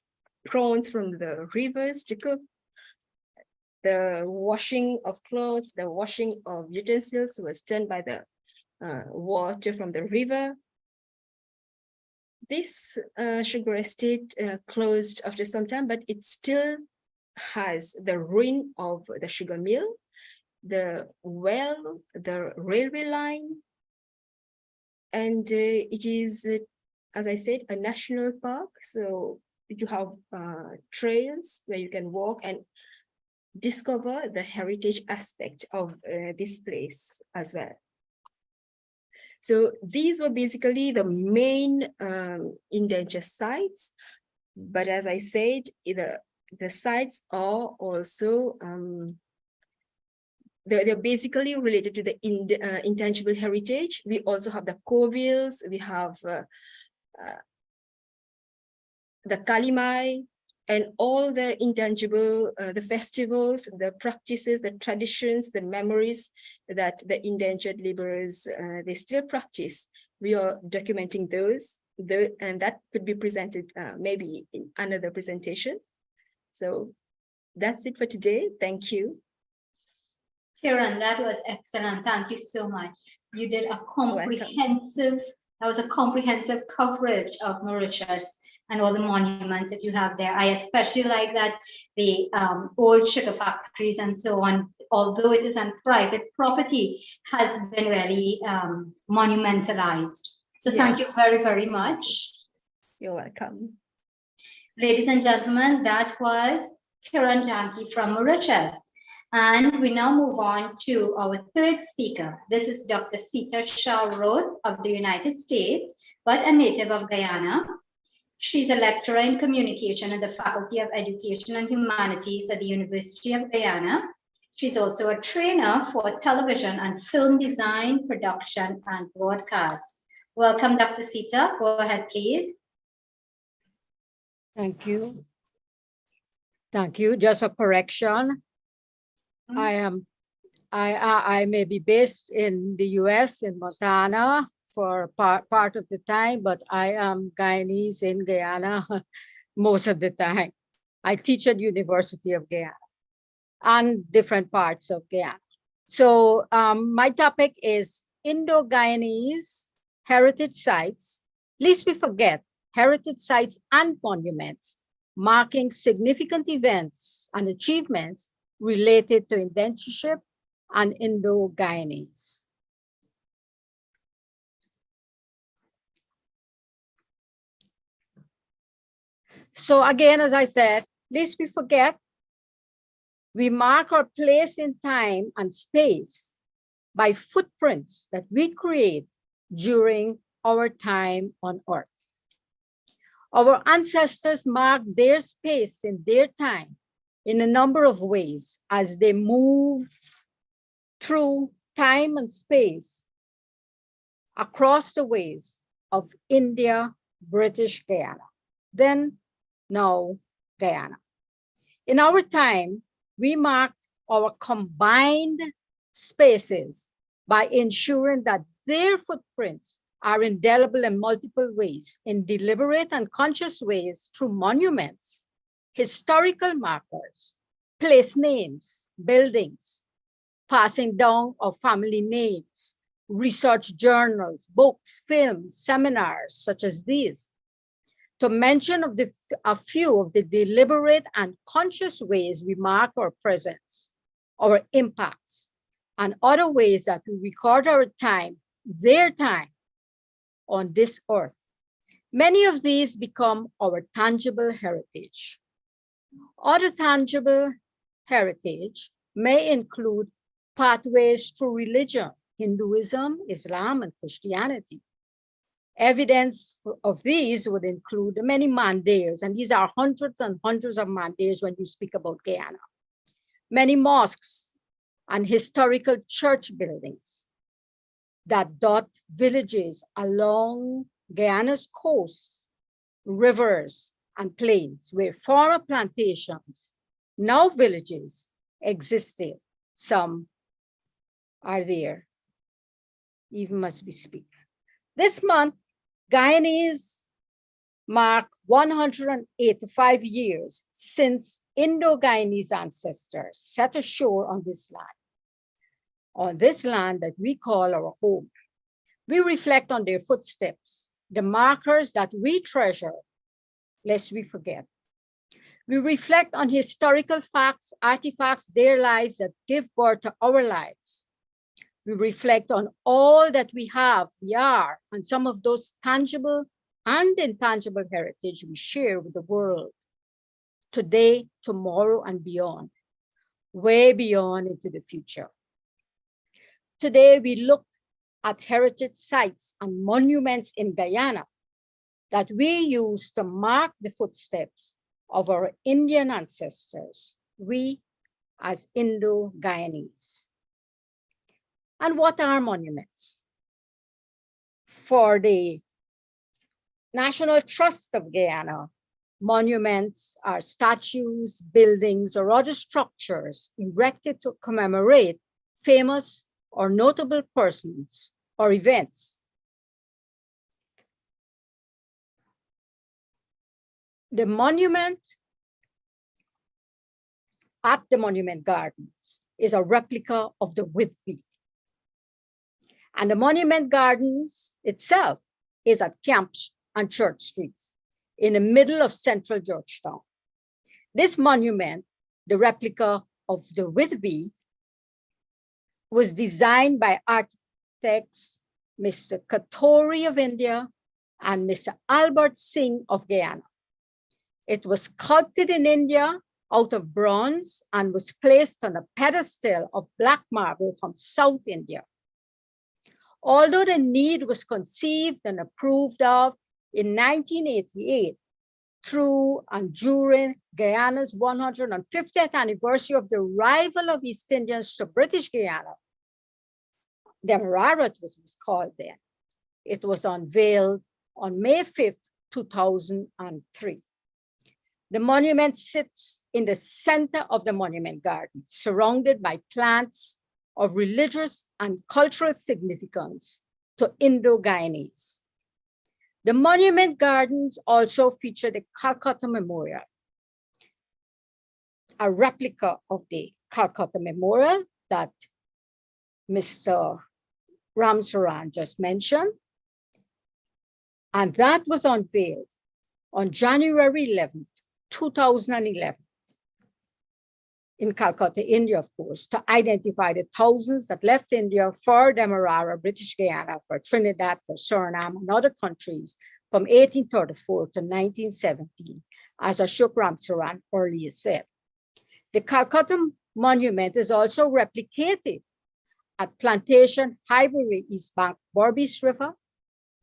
[SPEAKER 6] prawns from the rivers to cook. The washing of clothes, the washing of utensils was done by the water from the river. This sugar estate closed after some time, but it still has the ruin of the sugar mill, the well, the railway line, and it is, as I said, a national park. So you have trails where you can walk and discover the heritage aspect of this place as well. So these were basically the main indenture sites. But as I said, the sites are also, they're basically related to the intangible heritage. We also have the Corvilles, we have the Kalimai, and all the intangible, the festivals, the practices, the traditions, the memories that the indentured laborers, they still practice. We are documenting those, and that could be presented maybe in another presentation. So that's it for today. Thank you.
[SPEAKER 1] Kiran, that was excellent. Thank you so much. You did a comprehensive, that was a comprehensive coverage of Mauritius and all the monuments that you have there. I especially like that the old sugar factories and so on, although it is on private property, has been really monumentalized. So thank you very, very much.
[SPEAKER 6] You're welcome.
[SPEAKER 1] Ladies and gentlemen, that was Kiran Janki from Mauritius. And we now move on to our third speaker. This is Dr. Sita Shah Roth of the United States, but a native of Guyana. She's a lecturer in communication at the Faculty of Education and Humanities at the University of Guyana. She's also a trainer for television and film design, production, and broadcast. Welcome, Dr. Sita. Go ahead, please.
[SPEAKER 7] Thank you. Thank you. Just a correction. I may be based in the US in Montana for part of the time, but I am Guyanese in Guyana most of the time. I teach at University of Guyana and different parts of Guyana. So my topic is Indo-Guyanese heritage sites, lest we forget heritage sites and monuments marking significant events and achievements related to indentureship and Indo-Guyanese. So again, as I said, lest we forget, we mark our place in time and space by footprints that we create during our time on Earth. Our ancestors marked their space in their time in a number of ways as they moved through time and space across the ways of India, British Guyana, then now Guyana. In our time, we marked our combined spaces by ensuring that their footprints are indelible in multiple ways, in deliberate and conscious ways through monuments, historical markers, place names, buildings, passing down of family names, research journals, books, films, seminars such as these. To mention a few of the deliberate and conscious ways we mark our presence, our impacts, and other ways that we record our time, their time on this earth. Many of these become our tangible heritage. Other tangible heritage may include pathways through religion, Hinduism, Islam, and Christianity. Evidence of these would include many mandirs, and these are hundreds and hundreds of mandirs when you speak about Guyana. Many mosques and historical church buildings that dot villages along Guyana's coasts, rivers, and plains where former plantations, now villages, existed. Some are there, even as we speak. This month, Guyanese mark 185 years since Indo-Guyanese ancestors set ashore on this land that we call our home. We reflect on their footsteps, the markers that we treasure, lest we forget. We reflect on historical facts, artifacts, their lives that give birth to our lives. We reflect on all that we have, we are, and some of those tangible and intangible heritage we share with the world today, tomorrow, and beyond, way beyond into the future. Today, we look at heritage sites and monuments in Guyana that we use to mark the footsteps of our Indian ancestors, we as Indo-Guyanese. And what are monuments? For the National Trust of Guyana, monuments are statues, buildings, or other structures erected to commemorate famous or notable persons or events. The monument at the Monument Gardens is a replica of the Whitby. And the Monument Gardens itself is at Camp and Church Streets in the middle of central Georgetown. This monument, the replica of the Whitby, was designed by architects Mr. Katori of India and Mr. Albert Singh of Guyana. It was sculpted in India out of bronze and was placed on a pedestal of black marble from South India. Although the need was conceived and approved of in 1988 through and during Guyana's 150th anniversary of the arrival of East Indians to British Guyana, the Mararat was called then. It was unveiled on May 5th, 2003. The monument sits in the center of the Monument Garden, surrounded by plants of religious and cultural significance to Indo-Guyanese. The Monument Gardens also feature the Calcutta Memorial, a replica of the Calcutta Memorial that Mr. Ramsaran just mentioned. And that was unveiled on January 11th, 2011 in Calcutta, India, of course, to identify the thousands that left India for Demerara, British Guyana, for Trinidad, for Suriname, and other countries from 1834 to 1917 as Ashok Ramsaran earlier said. The Calcutta Monument is also replicated at Plantation Highbury East Bank, Berbice River.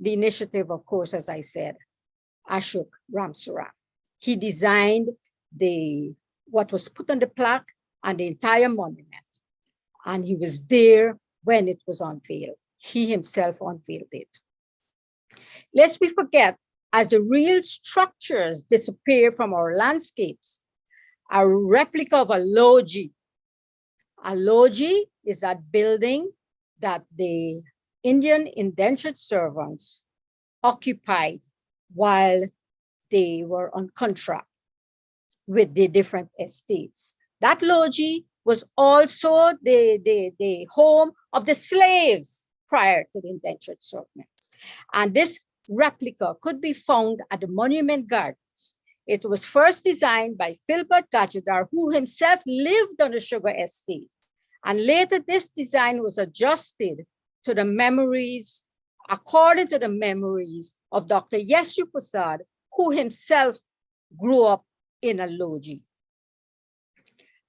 [SPEAKER 7] The initiative, of course, as I said, Ashok Ramsaran. He designed what was put on the plaque and the entire monument. And he was there when it was unveiled. He himself unveiled it. Lest we forget, as the real structures disappear from our landscapes, a replica of a loggia. A loggia is that building that the Indian indentured servants occupied while they were on contract with the different estates. That loggia was also the home of the slaves prior to the indentured servants. And this replica could be found at the Monument Gardens. It was first designed by Philbert Gajadar, who himself lived on the sugar estate. And later this design was adjusted to the memories, according to the memories of Dr. Yesu Prasad, who himself grew up in a loggia.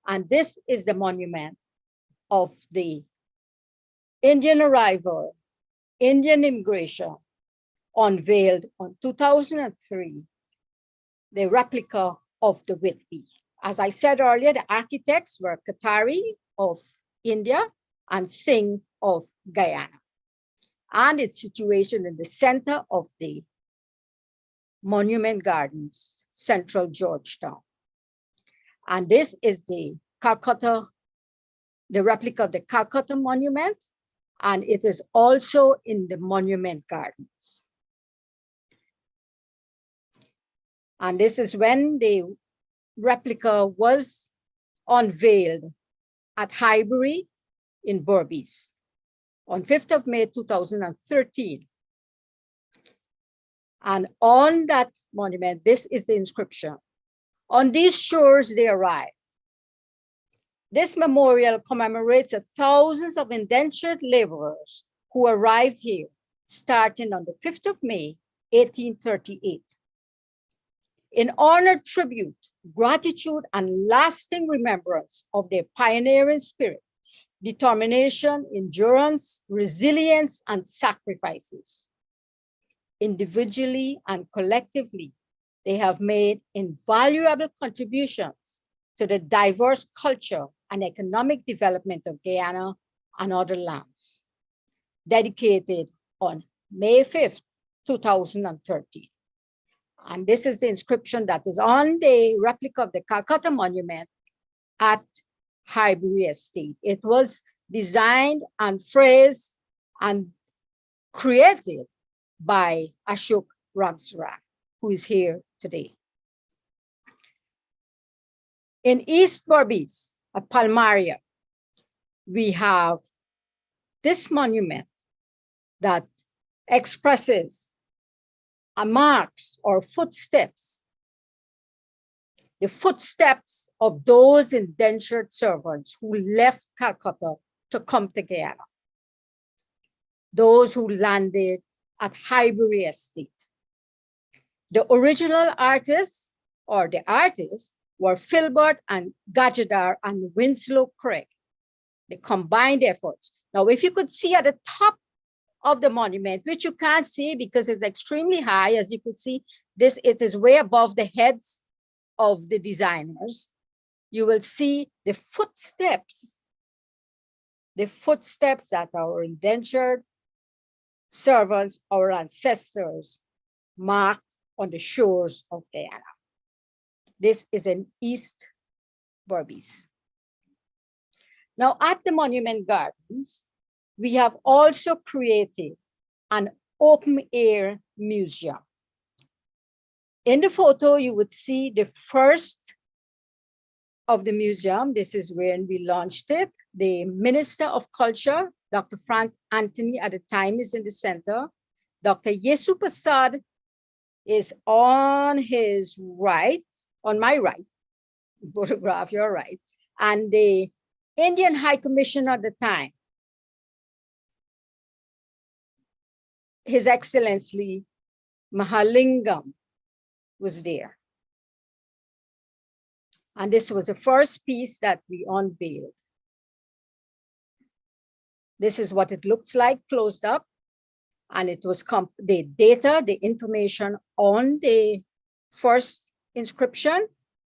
[SPEAKER 7] And this is the monument of the Indian arrival, Indian immigration, unveiled on 2003, the replica of the Whitby. As I said earlier, the architects were Qatari of India and Singh of Guyana. And it's situated in the center of the Monument Gardens, Central Georgetown. And this is the replica of the Calcutta Monument, and it is also in the Monument Gardens. And this is when the replica was unveiled at Highbury in Berbice on 5th of May, 2013. And on that monument, this is the inscription: "On these shores they arrived." This memorial commemorates the thousands of indentured laborers who arrived here starting on the 5th of May, 1838. In honor, tribute, gratitude, and lasting remembrance of their pioneering spirit, determination, endurance, resilience, and sacrifices. Individually and collectively, they have made invaluable contributions to the diverse culture and economic development of Guyana and other lands. Dedicated on May 5th, 2013. And this is the inscription that is on the replica of the Calcutta Monument at Highbury Estate. It was designed and phrased and created by Ashok Ramsaran, who is here today. In East Berbice, at Palmaria, we have this monument that expresses marks or footsteps, the footsteps of those indentured servants who left Calcutta to come to Guyana, those who landed at Highbury Estate. The original artists, or the artists, were Philbert and Gajadar and Winslow Craig. They combined efforts. Now, if you could see at the top of the monument, which you can't see because it's extremely high, as you could see, it is way above the heads of the designers. You will see the footsteps that our indentured servants, our ancestors, marked on the shores of Guyana. This is in East Berbice. Now, at the Monument Gardens, we have also created an open-air museum. In the photo, you would see the first of the museum. This is when we launched it. The Minister of Culture, Dr. Frank Anthony, at the time is in the center. Dr. Yesu Prasad is on his right, on my right, photograph, your right, and the Indian High Commissioner at the time, His Excellency Mahalingam, was there. And this was the first piece that we unveiled. This is what it looks like closed up. And it was the data, the information on the first inscription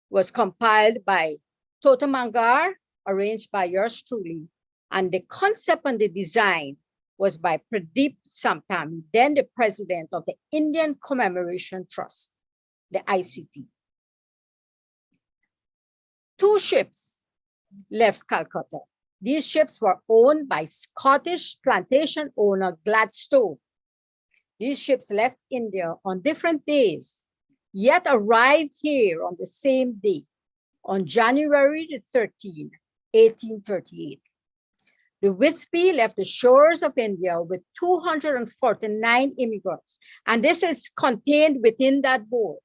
[SPEAKER 7] was compiled by Tota Mangar, arranged by yours truly. And the concept and the design was by Pradeep Samtami, then the president of the Indian Commemoration Trust, the ICT. 2 ships left Calcutta. These ships were owned by Scottish plantation owner Gladstone. These ships left India on different days, yet arrived here on the same day, on January the 13th, 1838. The Whitby left the shores of India with 249 immigrants, and this is contained within that board,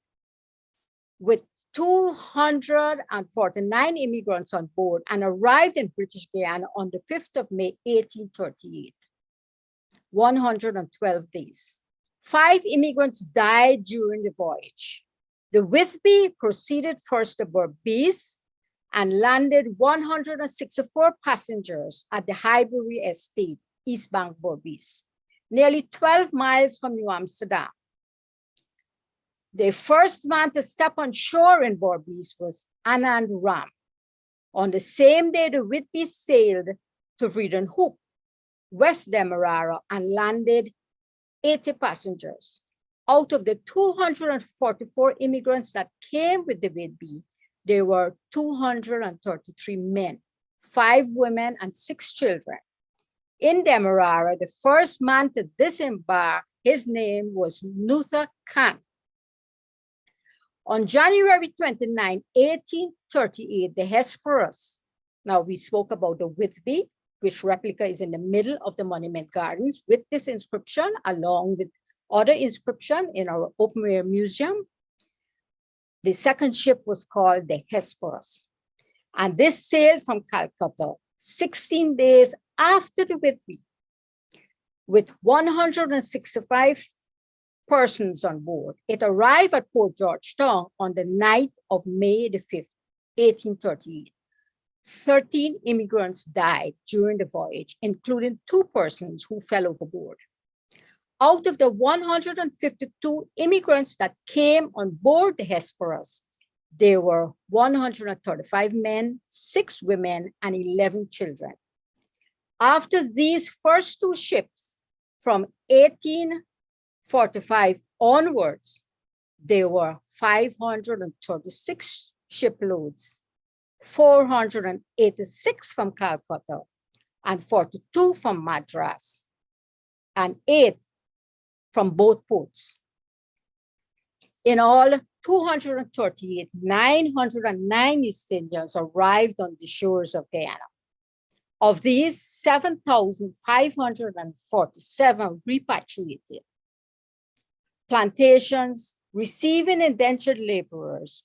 [SPEAKER 7] with 249 immigrants on board, and arrived in British Guyana on the 5th of May, 1838. 112 days. 5 immigrants died during the voyage. The Whitby proceeded first to Berbice and landed 164 passengers at the Highbury Estate, East Bank, Berbice, nearly 12 miles from New Amsterdam. The first man to step on shore in Berbice was Anand Ram. On the same day, the Whitby sailed to Vreeden Hoek, West Demerara, and landed 80 passengers. Out of the 244 immigrants that came with the Whitby, there were 233 men, 5 women, and 6 children. In Demerara, the first man to disembark, his name was Nutha Khan. On January 29, 1838, the Hesperus, now we spoke about the Whitby, which replica is in the middle of the Monument Gardens, with this inscription, along with other inscription in our open air museum. The second ship was called the Hesperus. And this sailed from Calcutta 16 days after the Whitby, with 165 persons on board. It arrived at Port Georgetown on the night of May the 5th, 1838. 13 immigrants died during the voyage, including 2 persons who fell overboard. Out of the 152 immigrants that came on board the Hesperus, there were 135 men, 6 women, and 11 children. After these first 2 ships, from 1845 onwards, there were 536 shiploads, 486 from Calcutta, and 42 from Madras, and 8 from both ports. In all, 238, 909 East Indians arrived on the shores of Guyana. Of these, 7,547 repatriated. Plantations receiving indentured laborers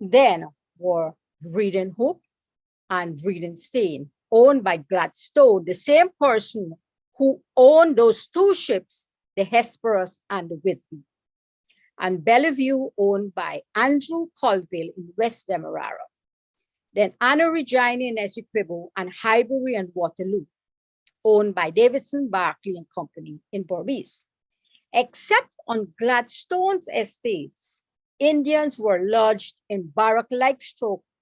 [SPEAKER 7] then were Vreeden Hoek and Vreeden Steen, owned by Gladstone, the same person who owned those 2 ships, the Hesperus and the Whitby. And Bellevue, owned by Andrew Colville in West Demerara. Then Anna Regina in Essequibo, and Highbury and Waterloo, owned by Davidson, Barclay and Company in Berbice. Except on Gladstone's estates, Indians were lodged in barrack-like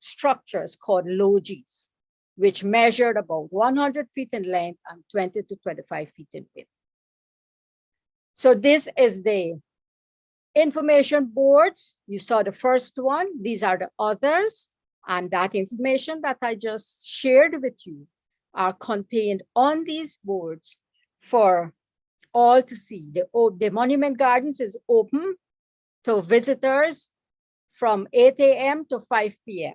[SPEAKER 7] structures called lodges, which measured about 100 feet in length and 20 to 25 feet in width. So this is the information boards. You saw the first one. These are the others. And that information that I just shared with you are contained on these boards for all to see. The Monument Gardens is open to visitors from 8 a.m. to 5 p.m.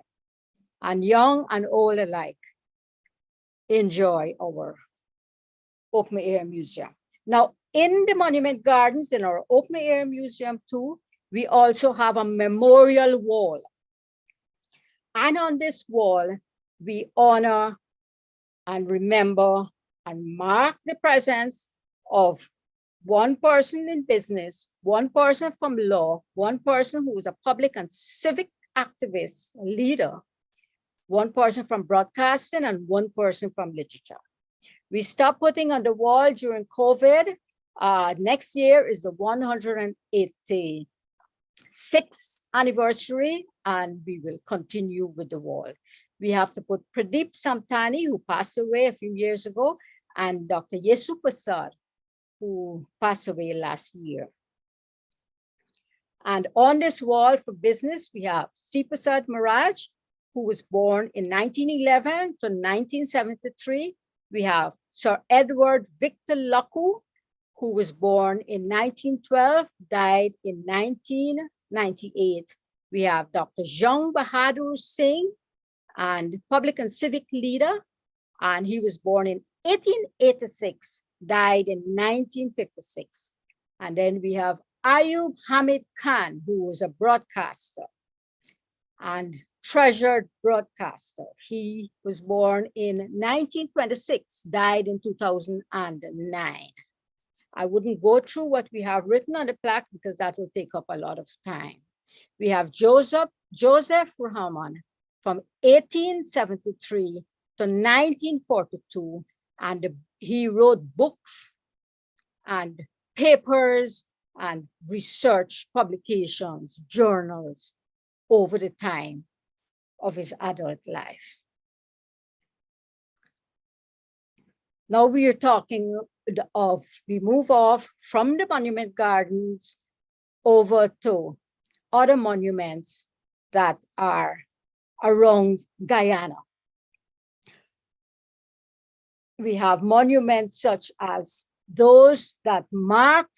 [SPEAKER 7] And young and old alike enjoy our open air museum. Now, in the Monument Gardens, in our open air museum too, we also have a memorial wall. And on this wall, we honor and remember and mark the presence of one person in business, one person from law, one person who is a public and civic activist, leader, one person from broadcasting and one person from literature. We stopped putting on the wall during COVID. Next year is the 186th anniversary, and we will continue with the wall. We have to put Pradeep Samtani, who passed away a few years ago, and Dr. Yesu Prasad, who passed away last year. And on this wall for business, we have C. Prasad Maharaj, who was born in 1911 to 1973. We have Sir Edward Victor Laku, who was born in 1912, died in 1998. We have Dr. Jung Bahadur Singh, and public and civic leader, and he was born in 1886, died in 1956. And then we have Ayub Hamid Khan, who was a broadcaster and treasured broadcaster. He was born in 1926, died in 2009. I wouldn't go through what we have written on the plaque because that will take up a lot of time. We have Joseph Rahman from 1873 to 1942, and he wrote books and papers and research publications, journals over the time of his adult life. Now we are talking we move off from the monument gardens over to other monuments that are around Guyana. We have monuments such as those that mark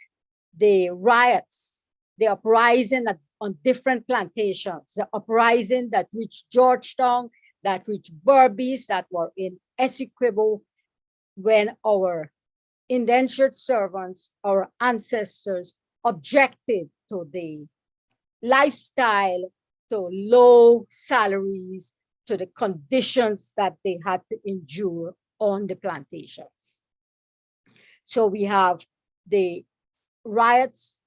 [SPEAKER 7] the riots, the uprising on different plantations, the uprising that reached Georgetown, that reached Berbice, that were in Essequibo, when our indentured servants, our ancestors, objected to the lifestyle, to low salaries, to the conditions that they had to endure on the plantations. So we have the riots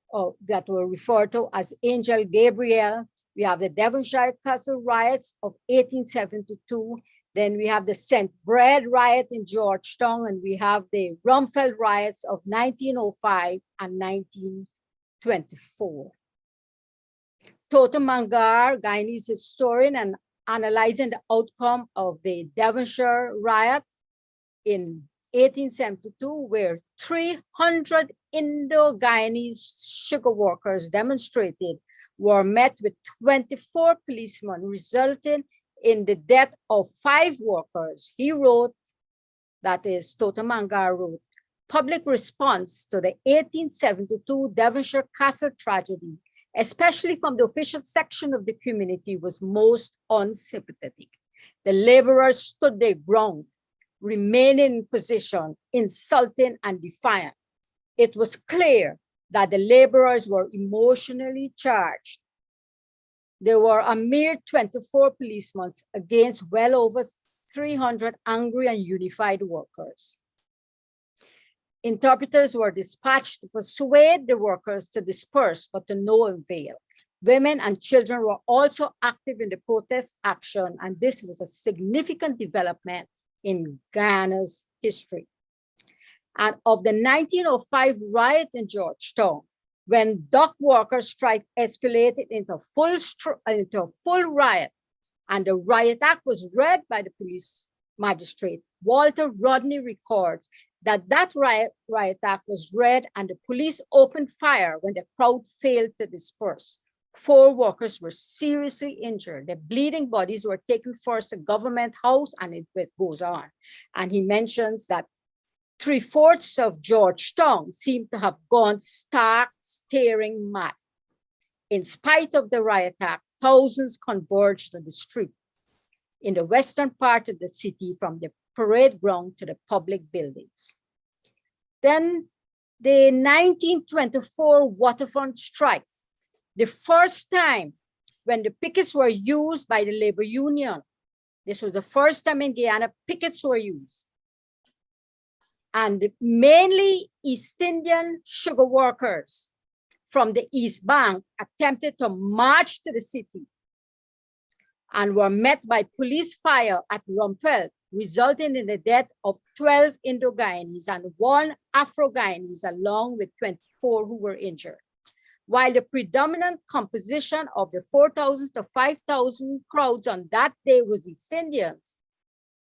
[SPEAKER 7] that were referred to as Angel Gabriel. We have the Devonshire Castle riots of 1872. Then we have the St. Bread riot in Georgetown, and we have the Rumfeld riots of 1905 and 1924. Toto Mangar, Guyanese historian, and analyzing the outcome of the Devonshire riot in 1872, where 300 Indo-Guyanese sugar workers demonstrated, were met with 24 policemen, resulting in the death of 5 workers. He wrote, that is, Toto Mangar wrote, public response to the 1872 Devonshire Castle tragedy, especially from the official section of the community, was most unsympathetic. The laborers stood their ground, remaining in position, insulting and defiant. It was clear that the laborers were emotionally charged. There were a mere 24 policemen against well over 300 angry and unified workers. Interpreters were dispatched to persuade the workers to disperse, but to no avail. Women and children were also active in the protest action, and this was a significant development in Guyana's history. And of the 1905 riot in Georgetown, when dock workers' strike escalated into a full riot, and the riot act was read by the police magistrate, Walter Rodney records that riot act was read and the police opened fire when the crowd failed to disperse. 4 workers were seriously injured. The bleeding bodies were taken first to government house, and it goes on. And he mentions that 3/4 of Georgetown seemed to have gone stark, staring mad. In spite of the riot act, thousands converged on the street in the western part of the city, from the parade ground to the public buildings. Then the 1924 waterfront strikes, the first time when the pickets were used by the labor union. This was the first time in Guyana pickets were used. And mainly East Indian sugar workers from the East Bank attempted to march to the city and were met by police fire at Rumfeld, resulting in the death of 12 Indo-Guyanese and 1 Afro-Guyanese, along with 24 who were injured. While the predominant composition of the 4,000 to 5,000 crowds on that day was East Indians,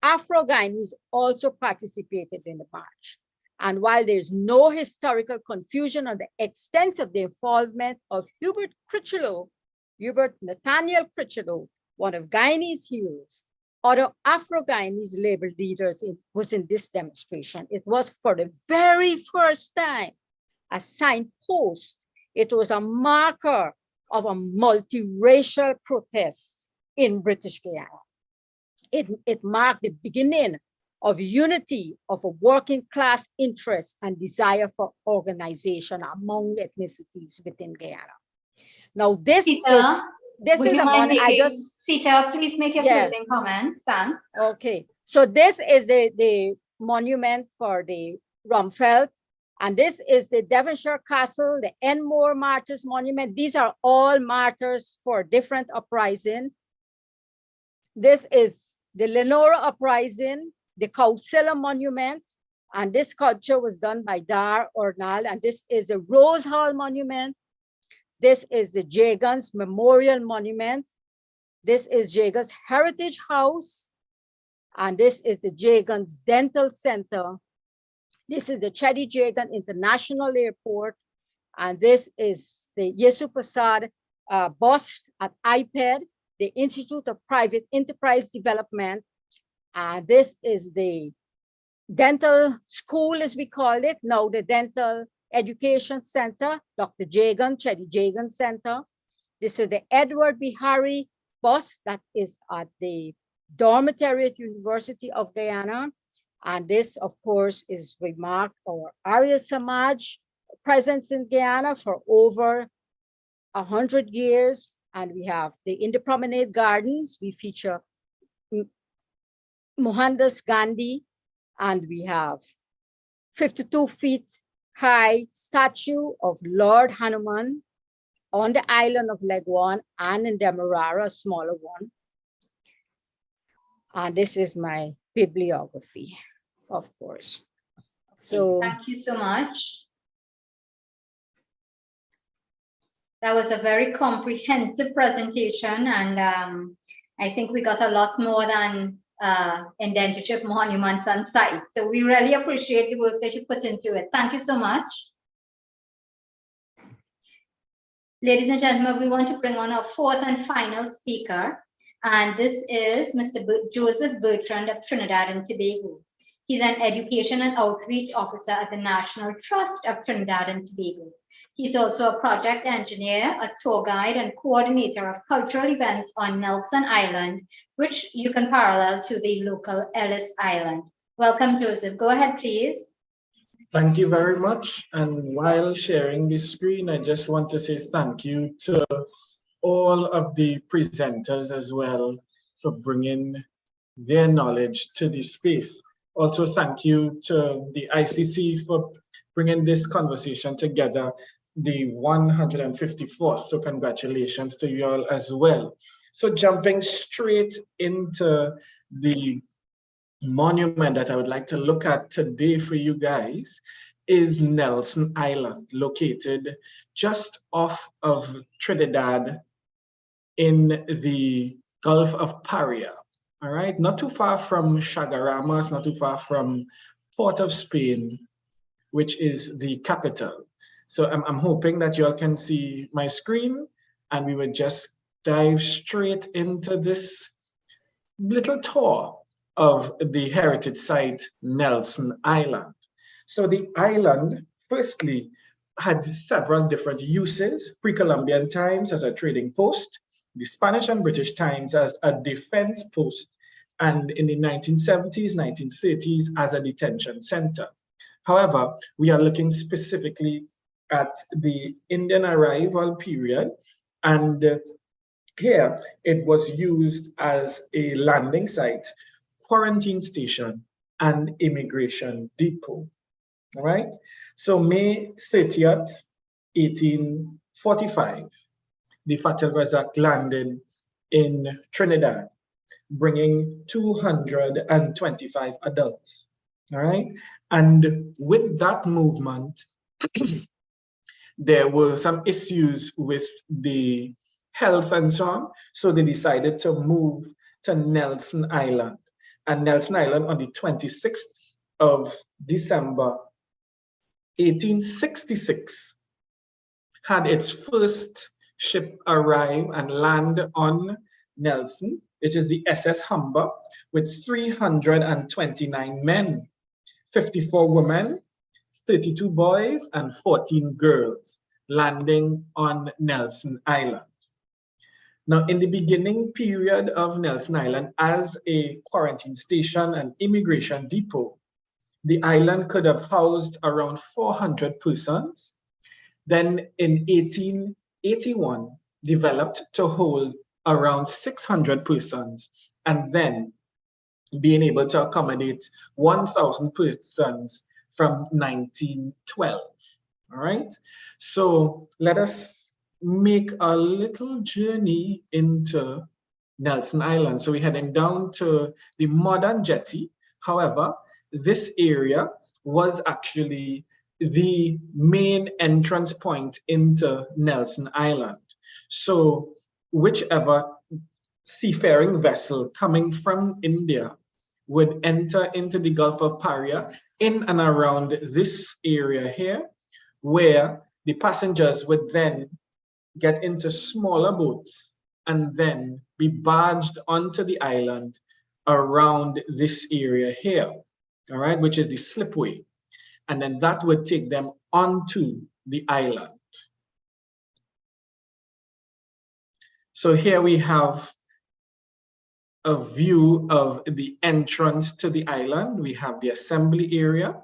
[SPEAKER 7] Afro-Guyanese also participated in the march. And while there's no historical confusion on the extent of the involvement of Hubert Nathaniel Critchlow, one of Guyanese heroes, other Afro-Guyanese labor leaders was in this demonstration. It was for the very first time a signpost. It was a marker of a multiracial protest in British Guyana. It marked the beginning of unity of a working class interest and desire for organization among ethnicities within Guyana. Now, Sita,
[SPEAKER 1] Sita, please make your closing comments. Thanks.
[SPEAKER 7] Okay, so this is the monument for the Rumfeld, and this is the Devonshire Castle, the Enmore Martyrs Monument. These are all martyrs for different uprising. This is the Lenora Uprising, the Causilla Monument, and this sculpture was done by Dar Ornal, and this is the Rose Hall Monument. This is the Jagan's Memorial Monument. This is Jagan's Heritage House, and this is the Jagan's Dental Center. This is the Chedi Jagan International Airport, and this is the Yesu Prasad bus at IPED, the Institute of Private Enterprise Development. And this is the dental school, as we call it, now the Dental Education Center, Dr. Jagan, Chedi Jagan Center. This is the Edward Bihari bus that is at the dormitory at University of Guyana. And this, of course, is remarked our Arya Samaj presence in Guyana for over 100 years. And we have in the Promenade Gardens, we feature Mohandas Gandhi, and we have 52 feet high statue of Lord Hanuman on the island of Legwan and in Demerara, a smaller one. And this is my bibliography, of course. So
[SPEAKER 1] thank you so much. That was a very comprehensive presentation, and I think we got a lot more than indentureship monuments on site. So we really appreciate the work that you put into it. Thank you so much. Ladies and gentlemen, we want to bring on our fourth and final speaker, and this is Mr. Joseph Bertrand of Trinidad and Tobago. He's an education and outreach officer at the National Trust of Trinidad and Tobago. He's also a project engineer, a tour guide, and coordinator of cultural events on Nelson Island, which you can parallel to the local Ellis Island. Welcome, Joseph. Go ahead, please.
[SPEAKER 8] Thank you very much. And while sharing the screen, I just want to say thank you to all of the presenters as well for bringing their knowledge to the space. Also, thank you to the ICC for bringing this conversation together, the 154th. So congratulations to you all as well. So jumping straight into the monument that I would like to look at today for you guys is Nelson Island, located just off of Trinidad in the Gulf of Paria. All right, not too far from Chagaramas, not too far from Port of Spain, which is the capital. So I'm hoping that you all can see my screen, and we would just dive straight into this little tour of the heritage site, Nelson Island. So the island, firstly, had several different uses: pre-Columbian times as a trading post, the Spanish and British times as a defense post, and in the 1970s, 1930s as a detention center. However, we are looking specifically at the Indian arrival period, and here it was used as a landing site, quarantine station, and immigration depot. All right, so May 30th, 1845, the Fatal Razak landed in Trinidad, bringing 225 adults. All right. And with that movement, there were some issues with the health and so on. So they decided to move to Nelson Island. And Nelson Island on the 26th of December, 1866, had its first ship arrive and land on Nelson, which is the SS Humber, with 329 men, 54 women, 32 boys, and 14 girls landing on Nelson Island. Now, in the beginning period of Nelson Island as a quarantine station and immigration depot, the island could have housed around 400 persons. Then in 1881, developed to hold around 600 persons, and then being able to accommodate 1,000 persons from 1912. All right, so let us make a little journey into Nelson Island. So we're heading down to the modern jetty. However, this area was actually the main entrance point into Nelson Island. So whichever seafaring vessel coming from India would enter into the Gulf of Paria in and around this area here, where the passengers would then get into smaller boats and then be barged onto the island around this area here, all right, which is the slipway. And then that would take them onto the island. So here we have a view of the entrance to the island. We have the assembly area,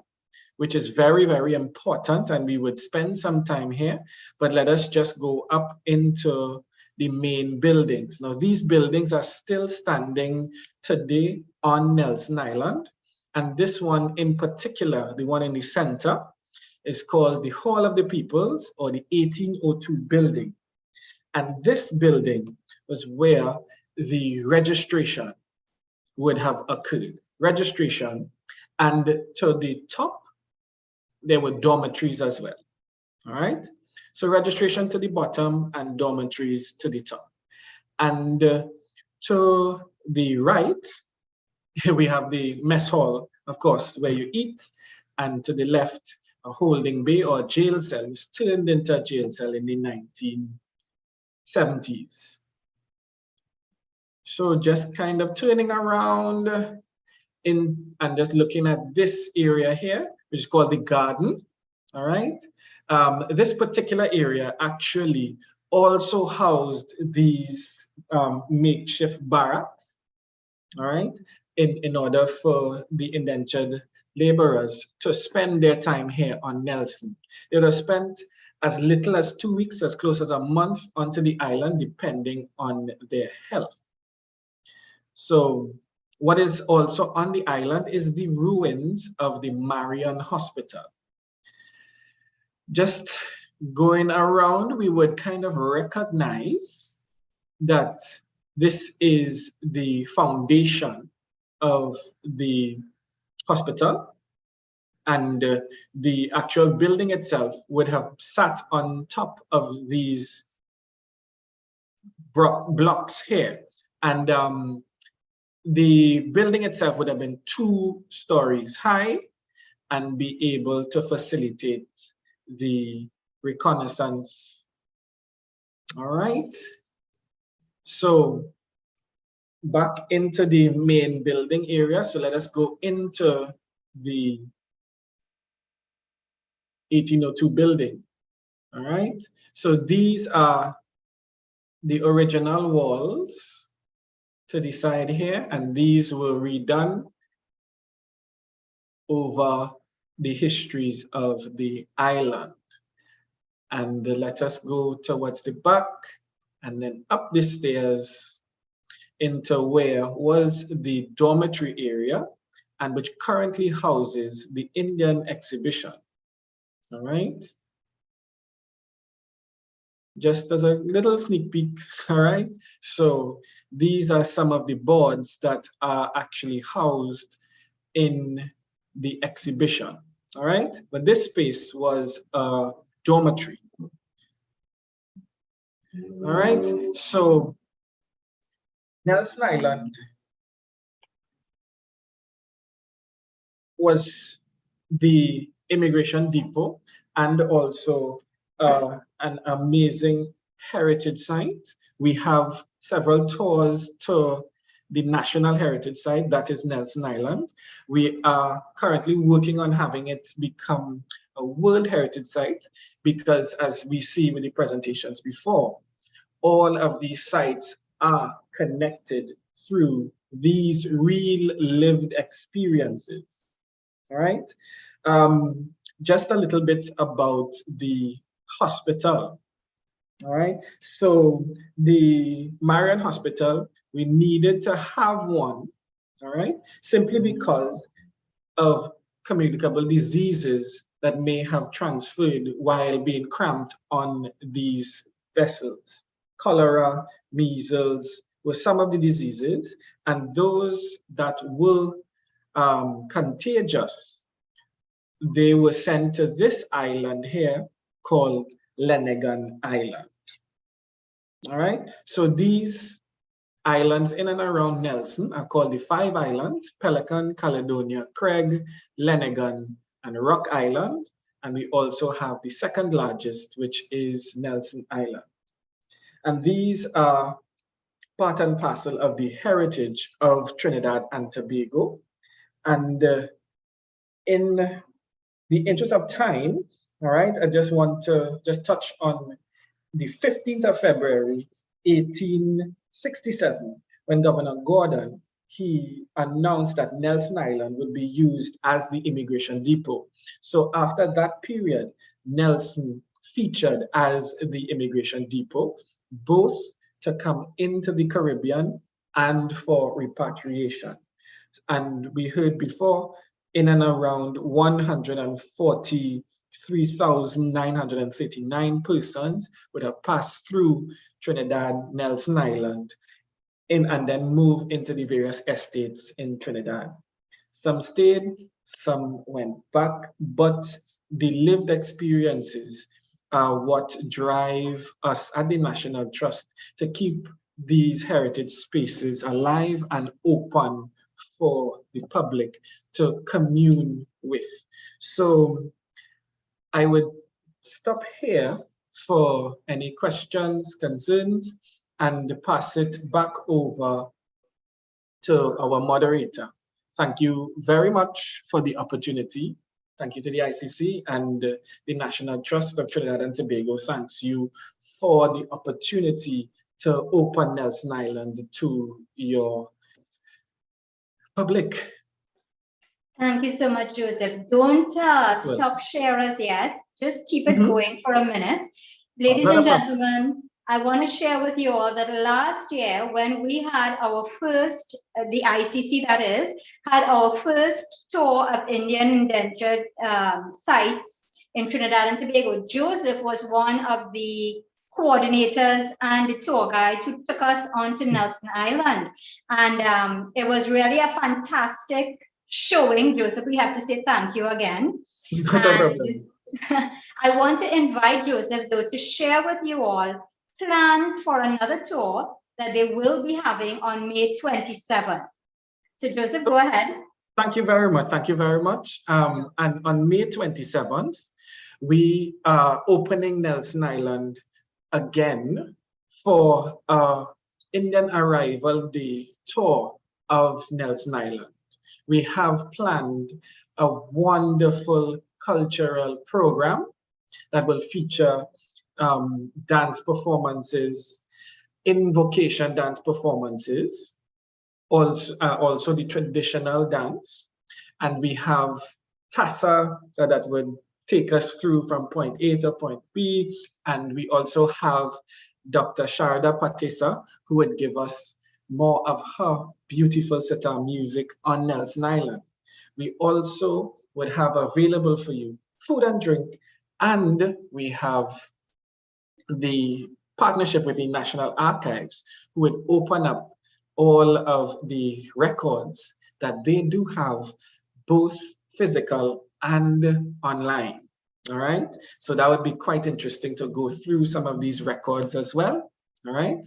[SPEAKER 8] which is very, very important, and we would spend some time here, but let us just go up into the main buildings. Now, these buildings are still standing today on Nelson Island, and this one in particular, the one in the center, is called the Hall of the Peoples, or the 1802 building. And this building was where the registration would have occurred. Registration, and to the top, there were dormitories as well, all right? So registration to the bottom and dormitories to the top. And to the right, we have the mess hall, of course, where you eat, and to the left, a holding bay or jail cell, which turned into a jail cell in the 1970s. So just kind of turning around in and just looking at this area here, which is called the garden, all right? This particular area actually also housed these makeshift barracks, all right, in order for the indentured laborers to spend their time here on Nelson. They would have spent as little as 2 weeks, as close as a month onto the island, depending on their health. So what is also on the island is the ruins of the Marion Hospital. Just going around, we would kind of recognize that this is the foundation of the hospital, and the actual building itself would have sat on top of these blocks here. And the building itself would have been 2 stories high and be able to facilitate the reconnaissance. All right. So back into the main building area. So let us go into the 1802 building. All right. So these are the original walls to the side here, and these were redone over the histories of the island. And let us go towards the back and then up the stairs into where was the dormitory area, and which currently houses the Indian exhibition. All right. just as a little sneak peek, all right? So these are some of the boards that are actually housed in the exhibition, all right? But this space was a dormitory, all right? So Nelson Island was the immigration depot and also an amazing heritage site. We have several tours to the National Heritage Site, that is Nelson Island. We are currently working on having it become a World Heritage Site because, as we see with the presentations before, all of these sites are connected through these real lived experiences. All right. Just a little bit about the hospital. All right. So the Marian Hospital, we needed to have one. All right. Simply because of communicable diseases that may have transferred while being cramped on these vessels. Cholera, measles were some of the diseases, and those that were contagious, they were sent to this island here called Lenegan Island. All right, so these islands in and around Nelson are called the 5 islands: Pelican, Caledonia, Craig, Lenegan, and Rock Island. And we also have the second largest, which is Nelson Island. And these are part and parcel of the heritage of Trinidad and Tobago. And in the interest of time, all right, I just want to touch on the 15th of February, 1867, when Governor Gordon, he announced that Nelson Island would be used as the immigration depot. So after that period, Nelson featured as the immigration depot, both to come into the Caribbean and for repatriation. And we heard before, in and around 143,939 persons would have passed through Trinidad, Nelson Island, and then move into the various estates in Trinidad. Some stayed, some went back, but the lived experiences are what drive us at the National Trust to keep these heritage spaces alive and open for the public to commune with. So I would stop here for any questions, concerns, and pass it back over to our moderator. Thank you very much for the opportunity. Thank you to the ICC and the National Trust of Trinidad and Tobago. Thanks you for the opportunity to open Nelson Island to your public.
[SPEAKER 1] Thank you so much, Joseph. Don't stop sharers yet. Just keep it going for a minute. Ladies and gentlemen, I want to share with you all that last year when we had our first, the ICC that is, had our first tour of Indian indentured sites in Trinidad and Tobago, Joseph was one of the coordinators and the tour guides who took us onto Nelson Island. And it was really a fantastic showing. Joseph, we have to say thank you again. I want to invite Joseph, though, to share with you all plans for another tour that they will be having on May 27th. So Joseph, go ahead.
[SPEAKER 8] Thank you very much. Thank you very much. And on May 27th, we are opening Nelson Island again for Indian Arrival Day tour of Nelson Island. We have planned a wonderful cultural program that will feature dance performances, invocation dance performances, also the traditional dance. And we have Tassa that would take us through from point A to point B. And we also have Dr. Sharda Patisa, who would give us more of her beautiful sitar music on Nelson Island. We also would have available for you food and drink, and we have the partnership with the National Archives, who would open up all of the records that they do have, both physical and online. All right, so that would be quite interesting to go through some of these records as well. All right,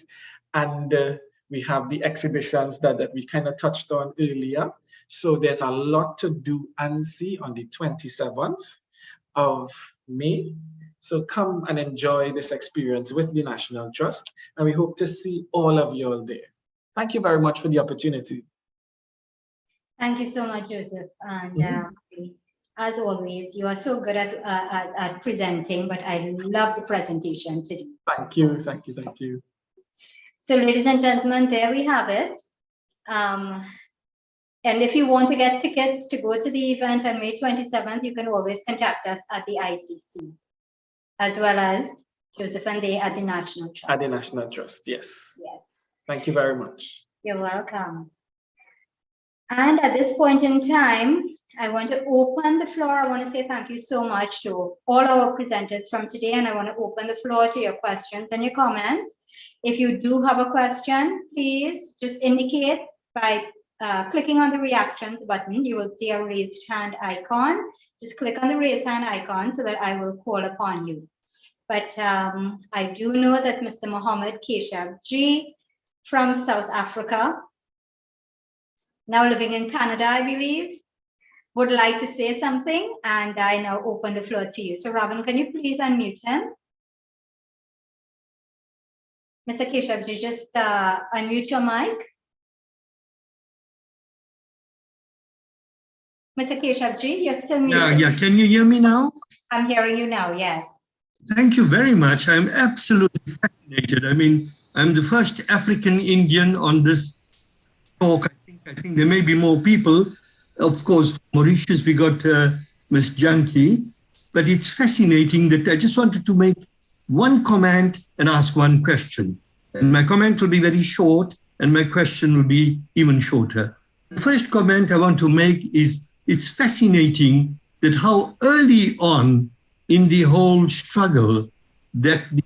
[SPEAKER 8] and we have the exhibitions that we kind of touched on earlier. So there's a lot to do and see on the 27th of May. So come and enjoy this experience with the National Trust, and we hope to see all of you all there. Thank you very much for the opportunity.
[SPEAKER 1] Thank you so much, Joseph. And as always, you are so good at presenting, but I love the presentation today.
[SPEAKER 8] Thank you, thank you, thank you.
[SPEAKER 1] So ladies and gentlemen, there we have it. And if you want to get tickets to go to the event on May 27th, you can always contact us at the ICC, as well as Joseph and they at the National Trust.
[SPEAKER 8] At the National Trust, yes.
[SPEAKER 1] Yes.
[SPEAKER 8] Thank you very much.
[SPEAKER 1] You're welcome. And at this point in time, I want to open the floor. I want to say thank you so much to all our presenters from today, and I want to open the floor to your questions and your comments. If you do have a question, please just indicate by clicking on the reactions button. You will see a raised hand icon. Just click on the raised hand icon so that I will call upon you. But I do know that Mr. Mohammed Keshav G from South Africa, now living in Canada, I believe, would like to say something, and I now open the floor to you. So Robin, can you please unmute him? Mr. Keshav, just unmute your mic. Mr. Keshav, you're still muted.
[SPEAKER 9] Yeah, can you hear me now?
[SPEAKER 1] I'm hearing you now, yes.
[SPEAKER 9] Thank you very much. I'm absolutely fascinated. I mean, I'm the first African Indian on this talk. I think there may be more people. Of course, Mauritius, we got Ms. Janki, but it's fascinating that I just wanted to make one comment and ask one question. And my comment will be very short, and my question will be even shorter. The first comment I want to make is it's fascinating that how early on in the whole struggle that the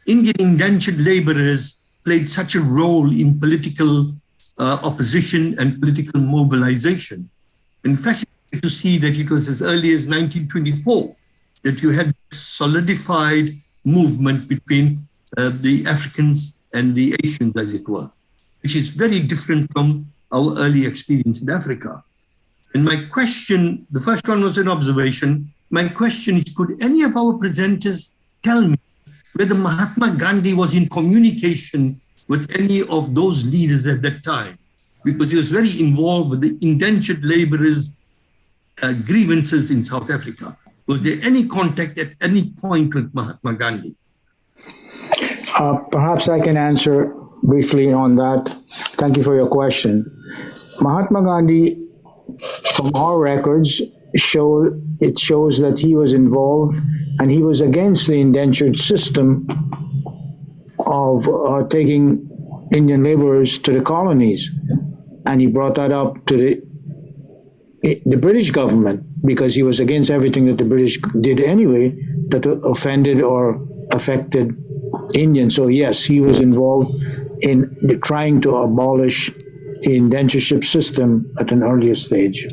[SPEAKER 9] Indian indentured laborers played such a role in political opposition and political mobilization. And fascinating to see that it was as early as 1924 that you had solidified movement between the Africans and the Asians, as it were, which is very different from our early experience in Africa. And my question, the first one was an observation. My question is, could any of our presenters tell me whether Mahatma Gandhi was in communication with any of those leaders at that time? Because he was very involved with the indentured laborers' grievances in South Africa. Was there any contact at any point with Mahatma Gandhi?
[SPEAKER 5] Perhaps I can answer briefly on that. Thank you for your question. Mahatma Gandhi, from our records, shows that he was involved and he was against the indentured system of taking Indian laborers to the colonies. And he brought that up to the British government because he was against everything that the British did anyway that offended or affected Indians. So yes, he was involved in trying to abolish the indentureship system at an earlier stage.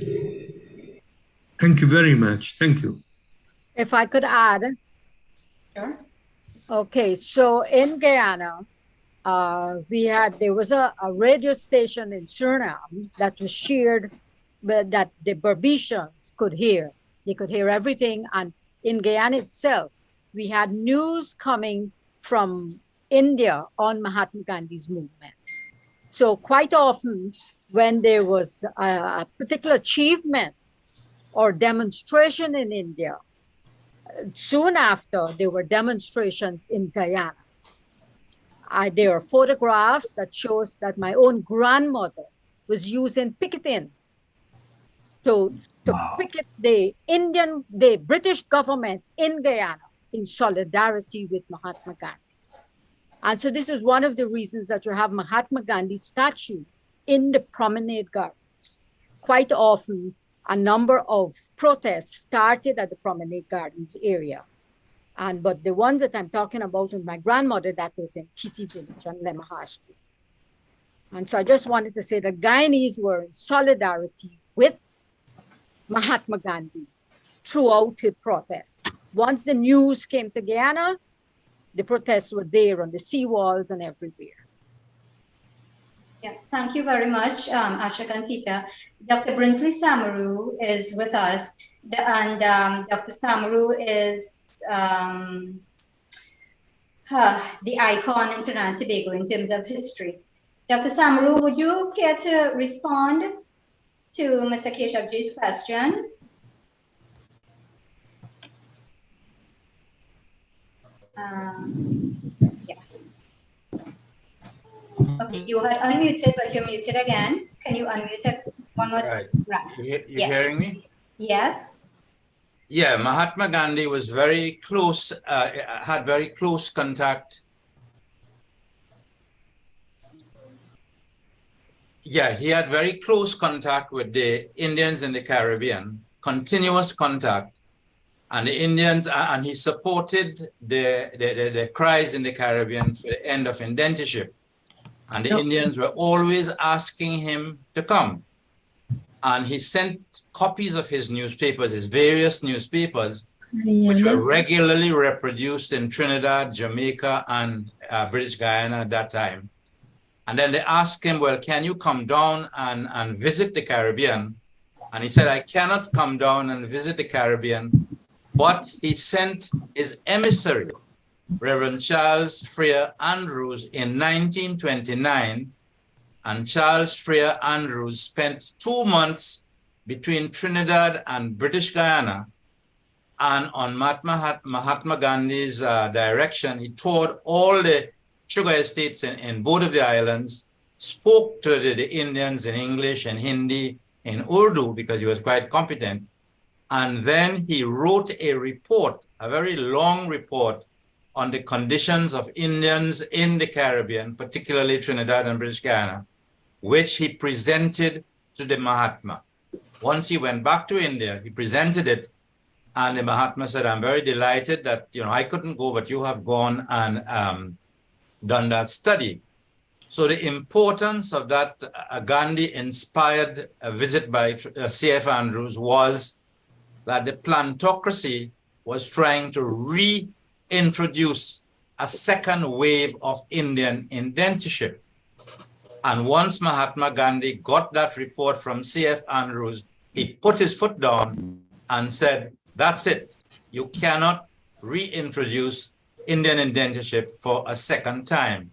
[SPEAKER 9] Thank you very much. Thank you.
[SPEAKER 7] If I could add.
[SPEAKER 1] Sure.
[SPEAKER 7] Okay, so in Guyana, there was a radio station in Suriname that was shared, but that the Berbetians could hear. They could hear everything. And in Guyana itself, we had news coming from India on Mahatma Gandhi's movements. So quite often when there was a particular achievement or demonstration in India, soon after there were demonstrations in Guyana. There are photographs that shows that my own grandmother was using picketing to picket the British government in Guyana in solidarity with Mahatma Gandhi. And so this is one of the reasons that you have Mahatma Gandhi's statue in the promenade gardens. Quite often, a number of protests started at the promenade gardens area. But the ones that I'm talking about with my grandmother, that was in Kitty Village on Lemahar Street. And so I just wanted to say the Guyanese were in solidarity with Mahatma Gandhi throughout his protests. Once the news came to Guyana, the protests were there on the seawalls and everywhere.
[SPEAKER 1] Yeah, thank you very much, Achakantita. Dr. Brinsley Samaru is with us, and Dr. Samaru is the icon in Trinidad and Tobago in terms of history. Dr. Samaru, would you care to respond to Mr. Keshavji's question? Yeah. Okay, you had unmuted, but you're muted again. Can you unmute it one more time? Right.
[SPEAKER 10] You
[SPEAKER 1] Yes.
[SPEAKER 10] hearing me?
[SPEAKER 1] Yes.
[SPEAKER 10] Yeah, Mahatma Gandhi was very close, had very close contact. Yeah, he had very close contact with the Indians in the Caribbean, continuous contact. And the Indians, and he supported the cries in the Caribbean for the end of indentureship. And the Indians were always asking him to come. And he sent copies of his newspapers, his various newspapers, which were regularly reproduced in Trinidad, Jamaica, and British Guyana at that time. And then they asked him, well, can you come down and visit the Caribbean? And he said, I cannot come down and visit the Caribbean. But he sent his emissary, Reverend Charles Freer Andrews, in 1929. And Charles Freer Andrews spent 2 months between Trinidad and British Guyana. And on Mahatma Gandhi's direction, he toured all the sugar estates in both of the islands, spoke to the Indians in English and Hindi, in Urdu, because he was quite competent. And then he wrote a report, a very long report, on the conditions of Indians in the Caribbean, particularly Trinidad and British Guyana, which he presented to the Mahatma. Once he went back to India, he presented it, and the Mahatma said, I'm very delighted that, I couldn't go, but you have gone and done that study. So the importance of that Gandhi-inspired visit by C.F. Andrews was that the plantocracy was trying to reintroduce a second wave of Indian indentureship. And once Mahatma Gandhi got that report from C.F. Andrews, he put his foot down and said, that's it. You cannot reintroduce Indian indentureship for a second time.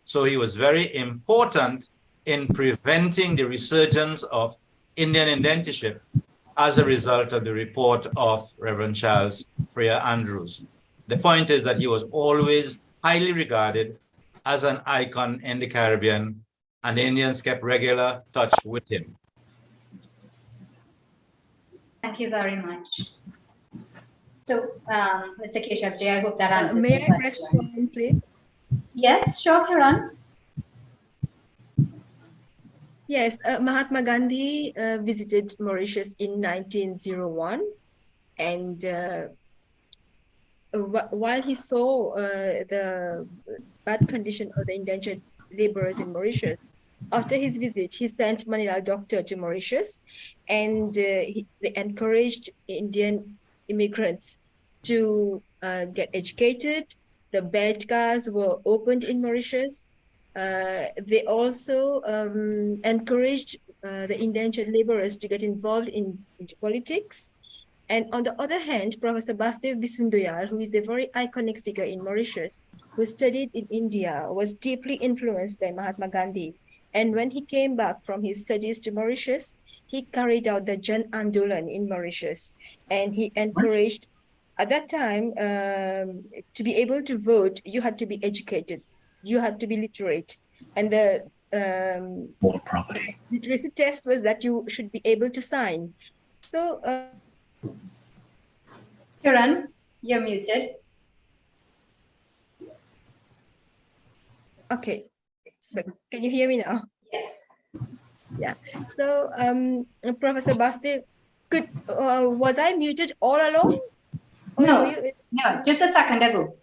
[SPEAKER 10] So he was very important in preventing the resurgence of Indian indentureship as a result of the report of Reverend Charles Freer Andrews. The point is that he was always highly regarded as an icon in the Caribbean, and the Indians kept regular touch with him.
[SPEAKER 1] Thank you very much. So, Mr. Keshavji, I hope that answers
[SPEAKER 6] May
[SPEAKER 1] your
[SPEAKER 6] I
[SPEAKER 1] question.
[SPEAKER 6] respond, please?
[SPEAKER 1] Yes, sure, Kiran.
[SPEAKER 6] Yes, Mahatma Gandhi visited Mauritius in 1901, and while he saw the bad condition of the indentured laborers in Mauritius, after his visit, he sent Manila doctor to Mauritius, and they encouraged Indian immigrants to get educated. The bed cars were opened in Mauritius. They also encouraged the indentured laborers to get involved into politics. And on the other hand, Professor Basdev Bisunduyal, who is a very iconic figure in Mauritius, who studied in India, was deeply influenced by Mahatma Gandhi. And when he came back from his studies to Mauritius, he carried out the Jan Andolan in Mauritius. And he encouraged, at that time, to be able to vote, you had to be educated. You had to be literate. And the literacy test was that you should be able to sign. So,
[SPEAKER 1] Kiran, you're muted.
[SPEAKER 6] okay, so can you hear me now?
[SPEAKER 1] Yes.
[SPEAKER 6] Yeah. So, Professor Basdev, was I muted all along? Oh,
[SPEAKER 1] No,
[SPEAKER 6] you-
[SPEAKER 1] no, just a second ago.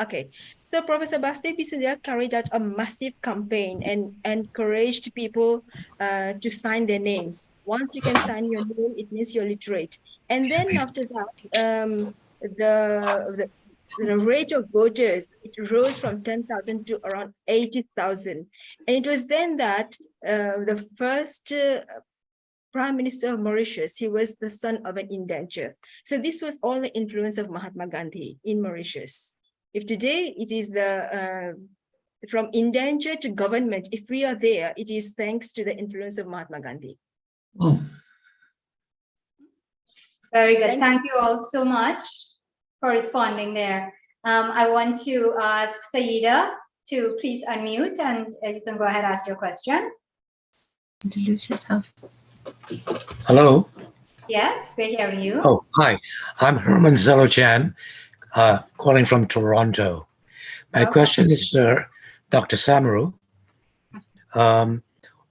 [SPEAKER 6] Okay, so Professor Basti Pisulia carried out a massive campaign and encouraged people to sign their names. Once you can sign your name, it means you're literate. And then after that, the rate of voters, it rose from 10,000 to around 80,000. And it was then that the first Prime Minister of Mauritius, he was the son of an indenture. So this was all the influence of Mahatma Gandhi in Mauritius. If today it is the from indenture to government, if we are there, it is thanks to the influence of Mahatma Gandhi.
[SPEAKER 9] Oh,
[SPEAKER 1] Very good. Thank you all so much for responding there. I want to ask Saida to please unmute and you can go ahead and ask your question.
[SPEAKER 11] Introduce yourself.
[SPEAKER 12] Hello.
[SPEAKER 1] Yes, we're hearing you.
[SPEAKER 12] Oh, hi. I'm Herman Zelochan, calling from Toronto. My question is, Dr. Samaru,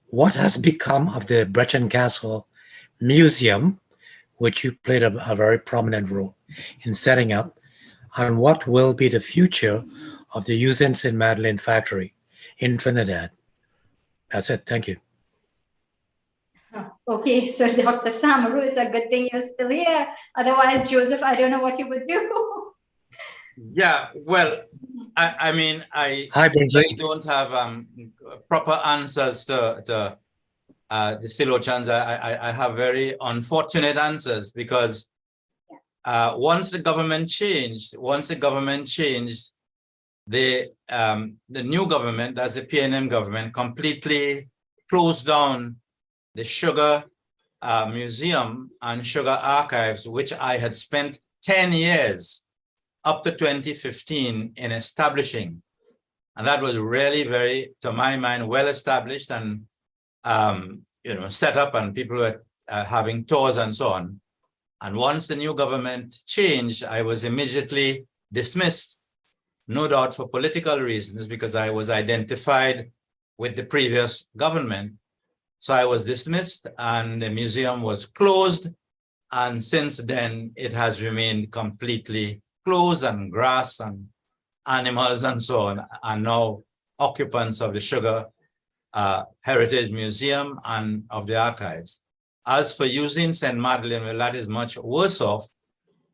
[SPEAKER 12] what has become of the Brecon Castle Museum, which you played a very prominent role in setting up, and what will be the future of the Usine St. Madeleine factory in Trinidad? That's it. Thank you.
[SPEAKER 1] Okay, so Dr. Samaru, it's a good thing you're still here. Otherwise, Joseph, I don't know what you would do.
[SPEAKER 10] Yeah, well, I mean, I don't have proper answers to the Silochans. I have very unfortunate answers because once the government changed, the new government, that's the PNM government, completely closed down the Sugar Museum and Sugar Archives, which I had spent 10 years up to 2015 in establishing. And that was really very, to my mind, well established and, set up, and people were having tours and so on. And once the new government changed, I was immediately dismissed, no doubt for political reasons, because I was identified with the previous government. So I was dismissed and the museum was closed. And since then, it has remained completely closed, and grass and animals and so on are now occupants of the Sugar Heritage Museum and of the archives. As for Usine St. Madeleine, well, that is much worse off.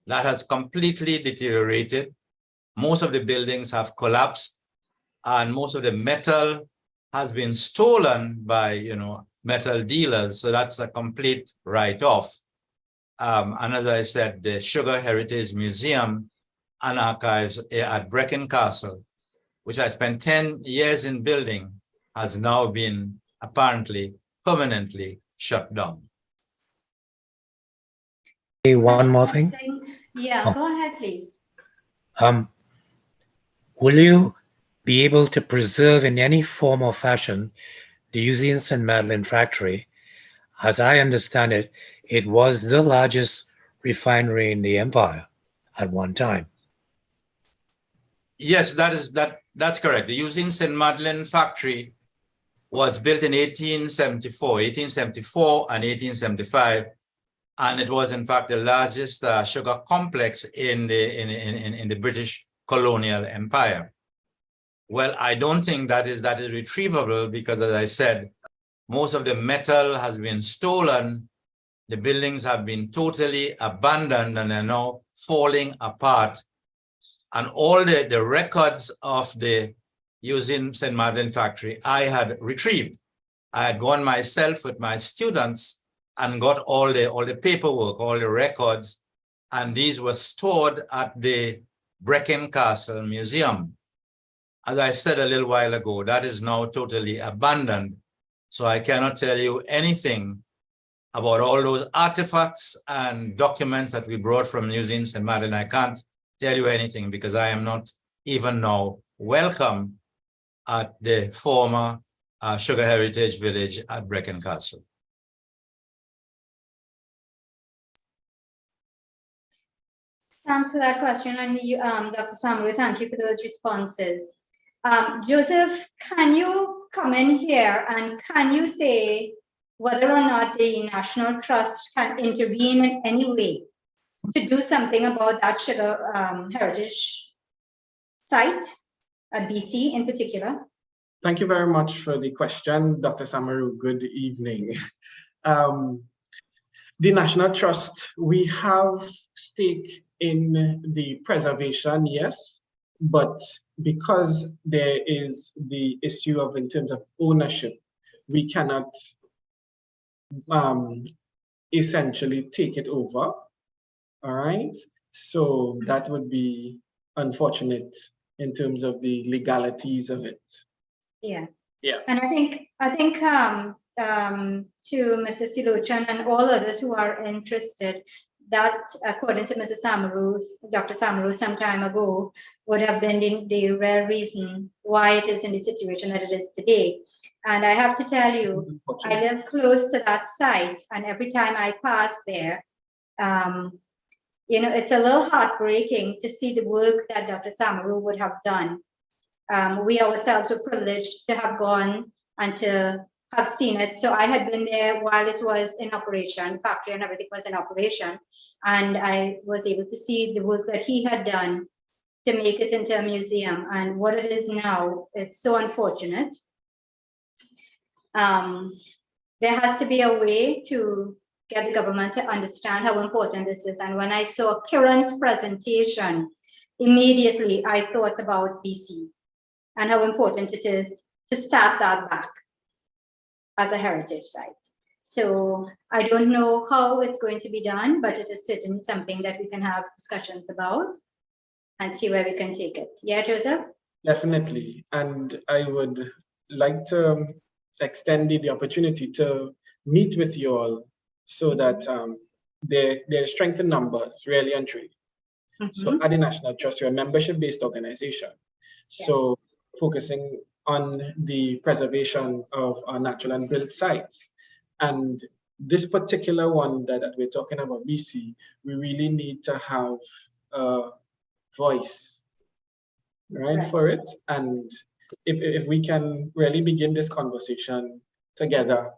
[SPEAKER 10] That has completely deteriorated. Most of the buildings have collapsed, and most of the metal has been stolen by, metal dealers. So that's a complete write-off. And as I said, the Sugar Heritage Museum and Archives at Brecon Castle, which I spent 10 years in building, has now been apparently permanently shut down.
[SPEAKER 12] Hey, one more thing.
[SPEAKER 1] Yeah, go ahead, please.
[SPEAKER 12] Will you be able to preserve in any form or fashion the Usine St. Madeleine factory? As I understand it, it was the largest refinery in the empire at one time.
[SPEAKER 10] Yes, that's correct. The Usine St. Madeleine factory was built in 1874 and 1875, and it was in fact the largest sugar complex in the British colonial empire. Well, I don't think that is retrievable because, as I said, most of the metal has been stolen. The buildings have been totally abandoned and are now falling apart. And all the records of the Usine St. Madeleine factory I had retrieved. I had gone myself with my students and got all the paperwork, all the records, and these were stored at the Brecon Castle Museum. As I said a little while ago, that is now totally abandoned. So I cannot tell you anything about all those artifacts and documents that we brought from Usine St. Madeleine. I can't tell you anything because I am not even now welcome at the former Sugar Heritage Village at Brecon Castle.
[SPEAKER 1] Thanks for that question, and you, Dr. Samaru, thank you for those responses. Joseph, can you come in here and can you say whether or not the National Trust can intervene in any way to do something about that sugar heritage site, BC in particular?
[SPEAKER 8] Thank you very much for the question, Dr. Samaru. Good evening. The National Trust, we have stake in the preservation, yes, but because there is the issue of in terms of ownership, we cannot essentially take it over. All right, so that would be unfortunate in terms of the legalities of it.
[SPEAKER 1] Yeah.
[SPEAKER 8] Yeah.
[SPEAKER 1] And I think to Mr. Silochan and all others who are interested, that according to Mr. Samaru, Dr. Samaru some time ago, would have been the rare reason why it is in the situation that it is today. And I have to tell you, I live close to that site, and every time I pass there, you know, it's a little heartbreaking to see the work that Dr. Samaru would have done. We ourselves were privileged to have gone and to have seen it. So I had been there while it was in operation, factory and everything was in operation. And I was able to see the work that he had done to make it into a museum. And what it is now, it's so unfortunate. There has to be a way to get the government to understand how important this is. And when I saw Kiran's presentation, immediately I thought about BC and how important it is to start that back as a heritage site. So I don't know how it's going to be done, but it is certainly something that we can have discussions about and see where we can take it. Yeah, Joseph? Definitely. And I would like to extend the opportunity to meet with you all so that there's strength in numbers, really and truly. So at the National Trust, you're a membership-based organization. So focusing on the preservation of our natural and built sites. And this particular one that we're talking about, BC, we really need to have a voice, right, for it. And if we can really begin this conversation together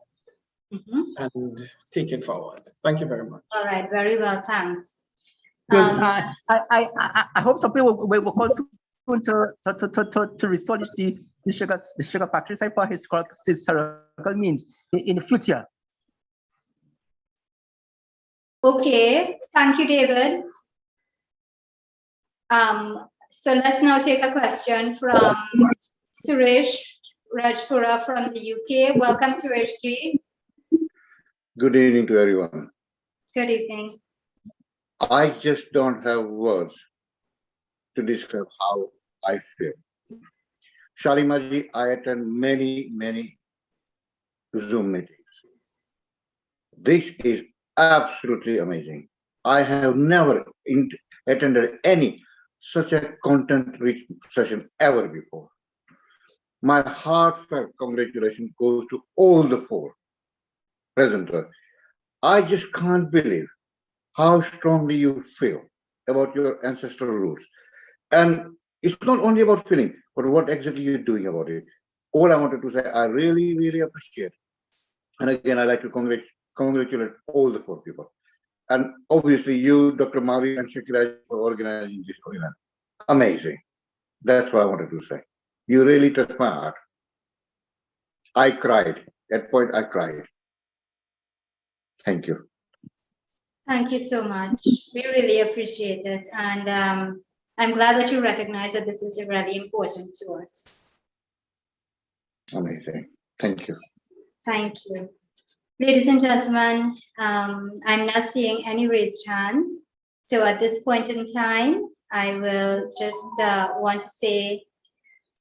[SPEAKER 1] and take it forward. Thank you very much. All right, very well, thanks.
[SPEAKER 13] I hope some people will call soon to restore the sugar factory site for historical means in the future.
[SPEAKER 1] Okay, thank you, David. So let's now take a question from Suresh Rajpura from the UK. Welcome, Suresh ji.
[SPEAKER 14] Good evening to everyone.
[SPEAKER 1] Good evening.
[SPEAKER 14] I just don't have words to describe how I feel. Shalima ji, I attend many Zoom meetings. This is absolutely amazing. I have never attended any such a content-rich session ever before. My heartfelt congratulations goes to all the four presenters. I just can't believe how strongly you feel about your ancestral roots. And it's not only about feeling, but what exactly you're doing about it. All I wanted to say, I really appreciate. And again, I'd like to congratulate all the four people. And obviously you, Dr. Mavi and Shakira, for organizing this event. Amazing. That's what I wanted to say. You really touched my heart. I cried. At that point, I cried. Thank you.
[SPEAKER 1] Thank you so much. We really appreciate it. And I'm glad that you recognize that this is really important to us.
[SPEAKER 14] Amazing. Thank you.
[SPEAKER 1] Thank you. Ladies and gentlemen, I'm not seeing any raised hands. So at this point in time, I will just want to say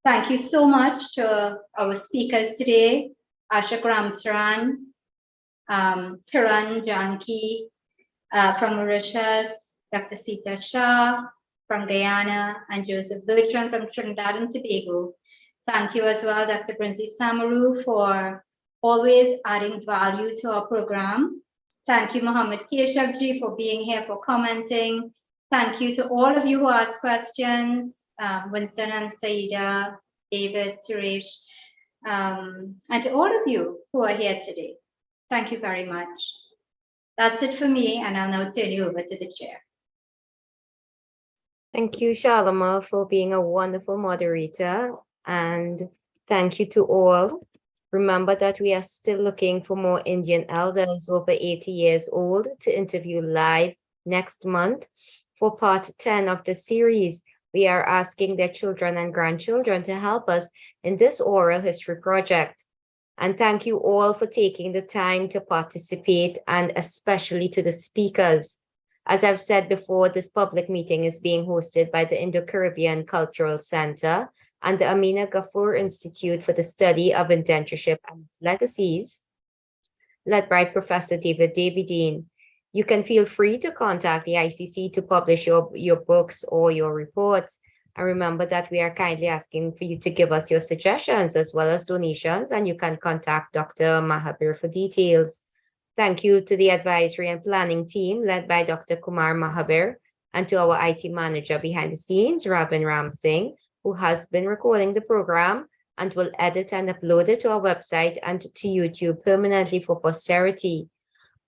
[SPEAKER 1] thank you so much to our speakers today, Ashok Ramsaran, Kiran Janki from Mauritius, Dr. Sita Shah from Guyana, and Joseph Bertrand from Trinidad and Tobago. Thank you as well, Dr. Prinzi Samaru, for always adding value to our program. Thank you, Mohammed Keshakji, for being here, for commenting. Thank you to all of you who asked questions, Winston and Saida, David, Suresh, and to all of you who are here today. Thank you very much. That's it for me, and I'll now turn you over to the chair.
[SPEAKER 3] Thank you, Shalima, for being a wonderful moderator. And thank you to all. Remember that we are still looking for more Indian elders over 80 years old to interview live next month. For part 10 of the series, we are asking their children and grandchildren to help us in this oral history project. And thank you all for taking the time to participate, and especially to the speakers. As I've said before, this public meeting is being hosted by the Indo-Caribbean Cultural Center and the Amina Ghafoor Institute for the Study of Indentureship and its Legacies, led by Professor David Davidine. You can feel free to contact the ICC to publish your books or your reports. And remember that we are kindly asking for you to give us your suggestions as well as donations, and you can contact Dr. Mahabir for details. Thank you to the advisory and planning team led by Dr. Kumar Mahabir, and to our IT manager behind the scenes, Robin Ram Singh, who has been recording the program and will edit and upload it to our website and to YouTube permanently for posterity.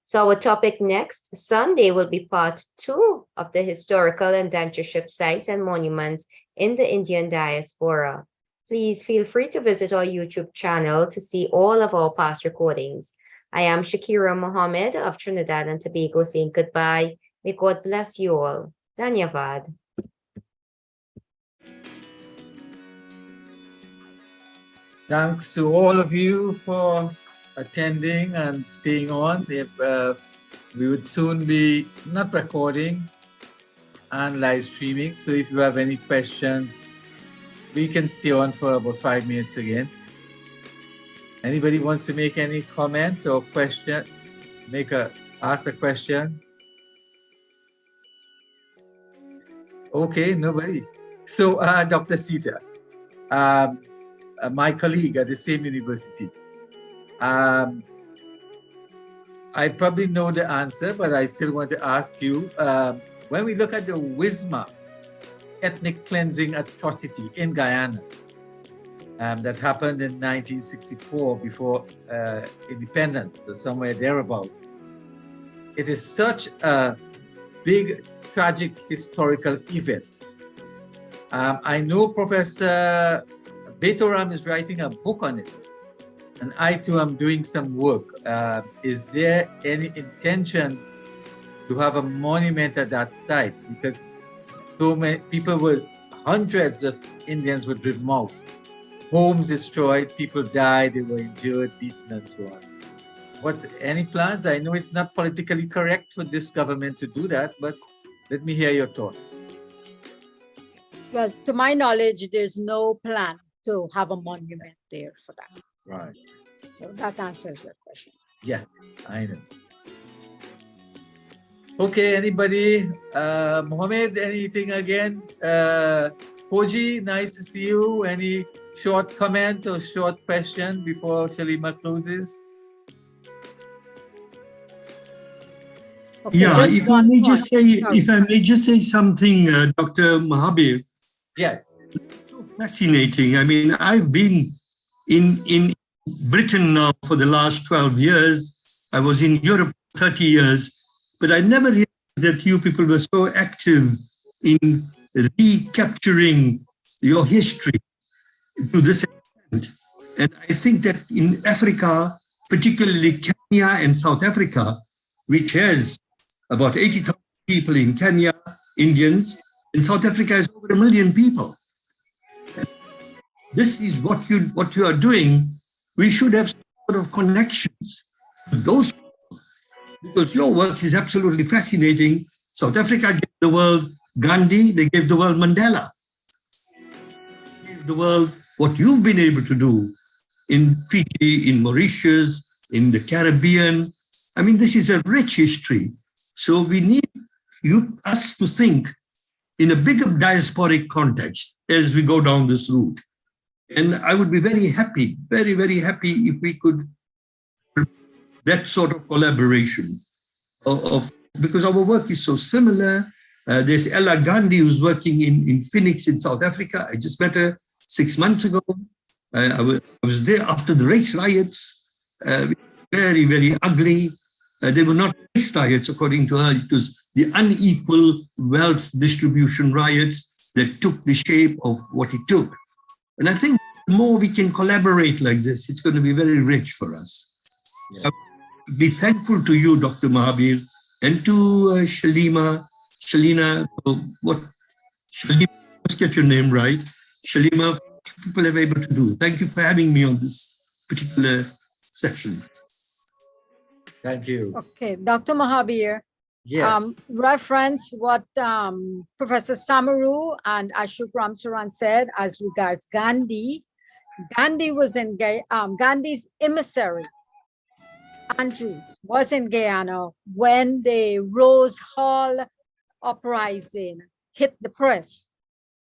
[SPEAKER 3] So our topic next Sunday will be part 2 of the historical indentureship sites and monuments in the Indian Diaspora. Please feel free to visit our YouTube channel to see all of our past recordings. I am Shakira Mohammed of Trinidad and Tobago saying goodbye. May God bless you all. Dhanyavad.
[SPEAKER 15] Thanks to all of you for attending and staying on. We would soon be not recording and live streaming. So if you have any questions, we can stay on for about 5 minutes again. Anybody wants to make any comment or question, ask a question? Okay, nobody. So Dr. Sita, my colleague at the same university, I probably know the answer, but I still want to ask you, when we look at the Wisma ethnic cleansing atrocity in Guyana, that happened in 1964 before independence, or somewhere thereabout. It is such a big, tragic historical event. I know Professor Betoram is writing a book on it, and I too am doing some work. Is there any intention to have a monument at that site? Because so many people hundreds of Indians were driven out. Homes destroyed, people died, they were injured, beaten, and so on. Any plans? I know it's not politically correct for this government to do that, but let me hear your thoughts.
[SPEAKER 7] Well, to my knowledge, there's no plan to have a monument there for that.
[SPEAKER 15] Right.
[SPEAKER 7] So that answers your question.
[SPEAKER 15] Yeah, I know. Okay, anybody? Mohammed, anything again? Koji, nice to see you. Any short comment or short question before Shalima closes?
[SPEAKER 7] Okay,
[SPEAKER 9] yeah, if I may just say something, Dr. Mahabir.
[SPEAKER 15] Yes.
[SPEAKER 9] So fascinating. I mean, I've been in Britain now for the last 12 years. I was in Europe 30 years, but I never realized that you people were so active in recapturing your history to this extent. And I think that in Africa, particularly Kenya and South Africa, which has about 80,000 people in Kenya, Indians, in South Africa is over 1 million people. This is what you are doing. We should have some sort of connections with those people, because your work is absolutely fascinating. South Africa gave the world Gandhi, they gave the world Mandela. They gave the world what you've been able to do in Fiji, in Mauritius, in the Caribbean. I mean, this is a rich history. So we need us to think in a bigger diasporic context as we go down this route. And I would be very happy, very, very happy if we could that sort of collaboration because our work is so similar. There's Ella Gandhi who's working in Phoenix in South Africa. I just met her 6 months ago. I was there after the race riots, very, very ugly. They were not race riots, according to her. It was the unequal wealth distribution riots that took the shape of what it took. And I think the more we can collaborate like this, it's going to be very rich for us. Yeah. Be thankful to you, Dr. Mahabir, and to Shalina, let's get your name right. Shalima, people are able to do. Thank you for having me on this particular session.
[SPEAKER 15] Thank you.
[SPEAKER 7] Okay, Dr. Mahabir.
[SPEAKER 15] Yes.
[SPEAKER 7] Reference what Professor Samaru and Ashok Ramsaran said as regards Gandhi. Gandhi was in Gandhi's emissary, Andrews, was in Guyana when the Rose Hall uprising hit the press.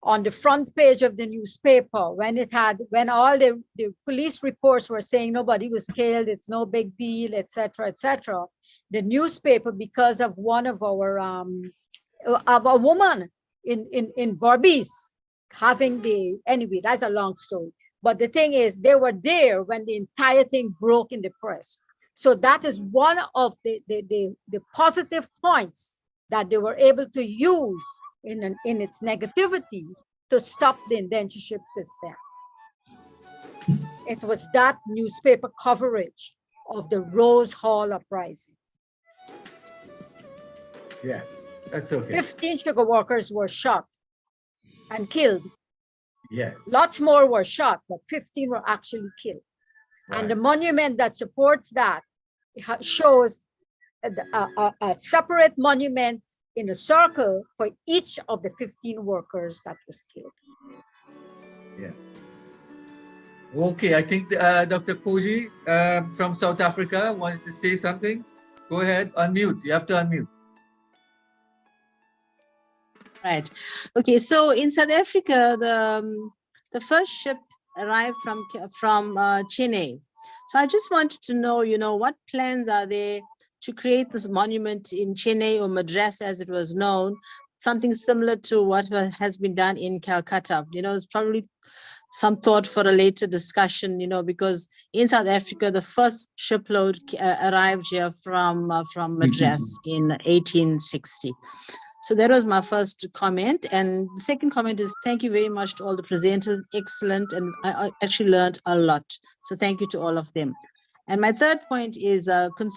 [SPEAKER 7] On the front page of the newspaper, when all the police reports were saying nobody was killed, it's no big deal, etc., etc. The newspaper, because of one of our of a woman in Barbies having anyway, that's a long story. But the thing is, they were there when the entire thing broke in the press. So that is one of the positive points that they were able to use in its negativity to stop the indentureship system. It was that newspaper coverage of the Rose Hall uprising.
[SPEAKER 15] Yeah, that's okay.
[SPEAKER 7] 15 sugar workers were shot and killed.
[SPEAKER 15] Yes.
[SPEAKER 7] Lots more were shot, but 15 were actually killed. Right. And the monument that supports that shows a separate monument in a circle for each of the 15 workers that was killed.
[SPEAKER 15] Yes. Okay, I think Dr. Koji from South Africa wanted to say something. Go ahead, unmute. You have to unmute.
[SPEAKER 16] Right. Okay. So in South Africa, the first ship arrived from Chennai. So I just wanted to know, what plans are there to create this monument in Chennai or Madras, as it was known, something similar to what has been done in Calcutta. It's probably some thought for a later discussion, because in South Africa, the first shipload arrived here from Madras in 1860. So that was my first comment. And the second comment is thank you very much to all the presenters. Excellent. And I actually learned a lot. So thank you to all of them. And my third point is concern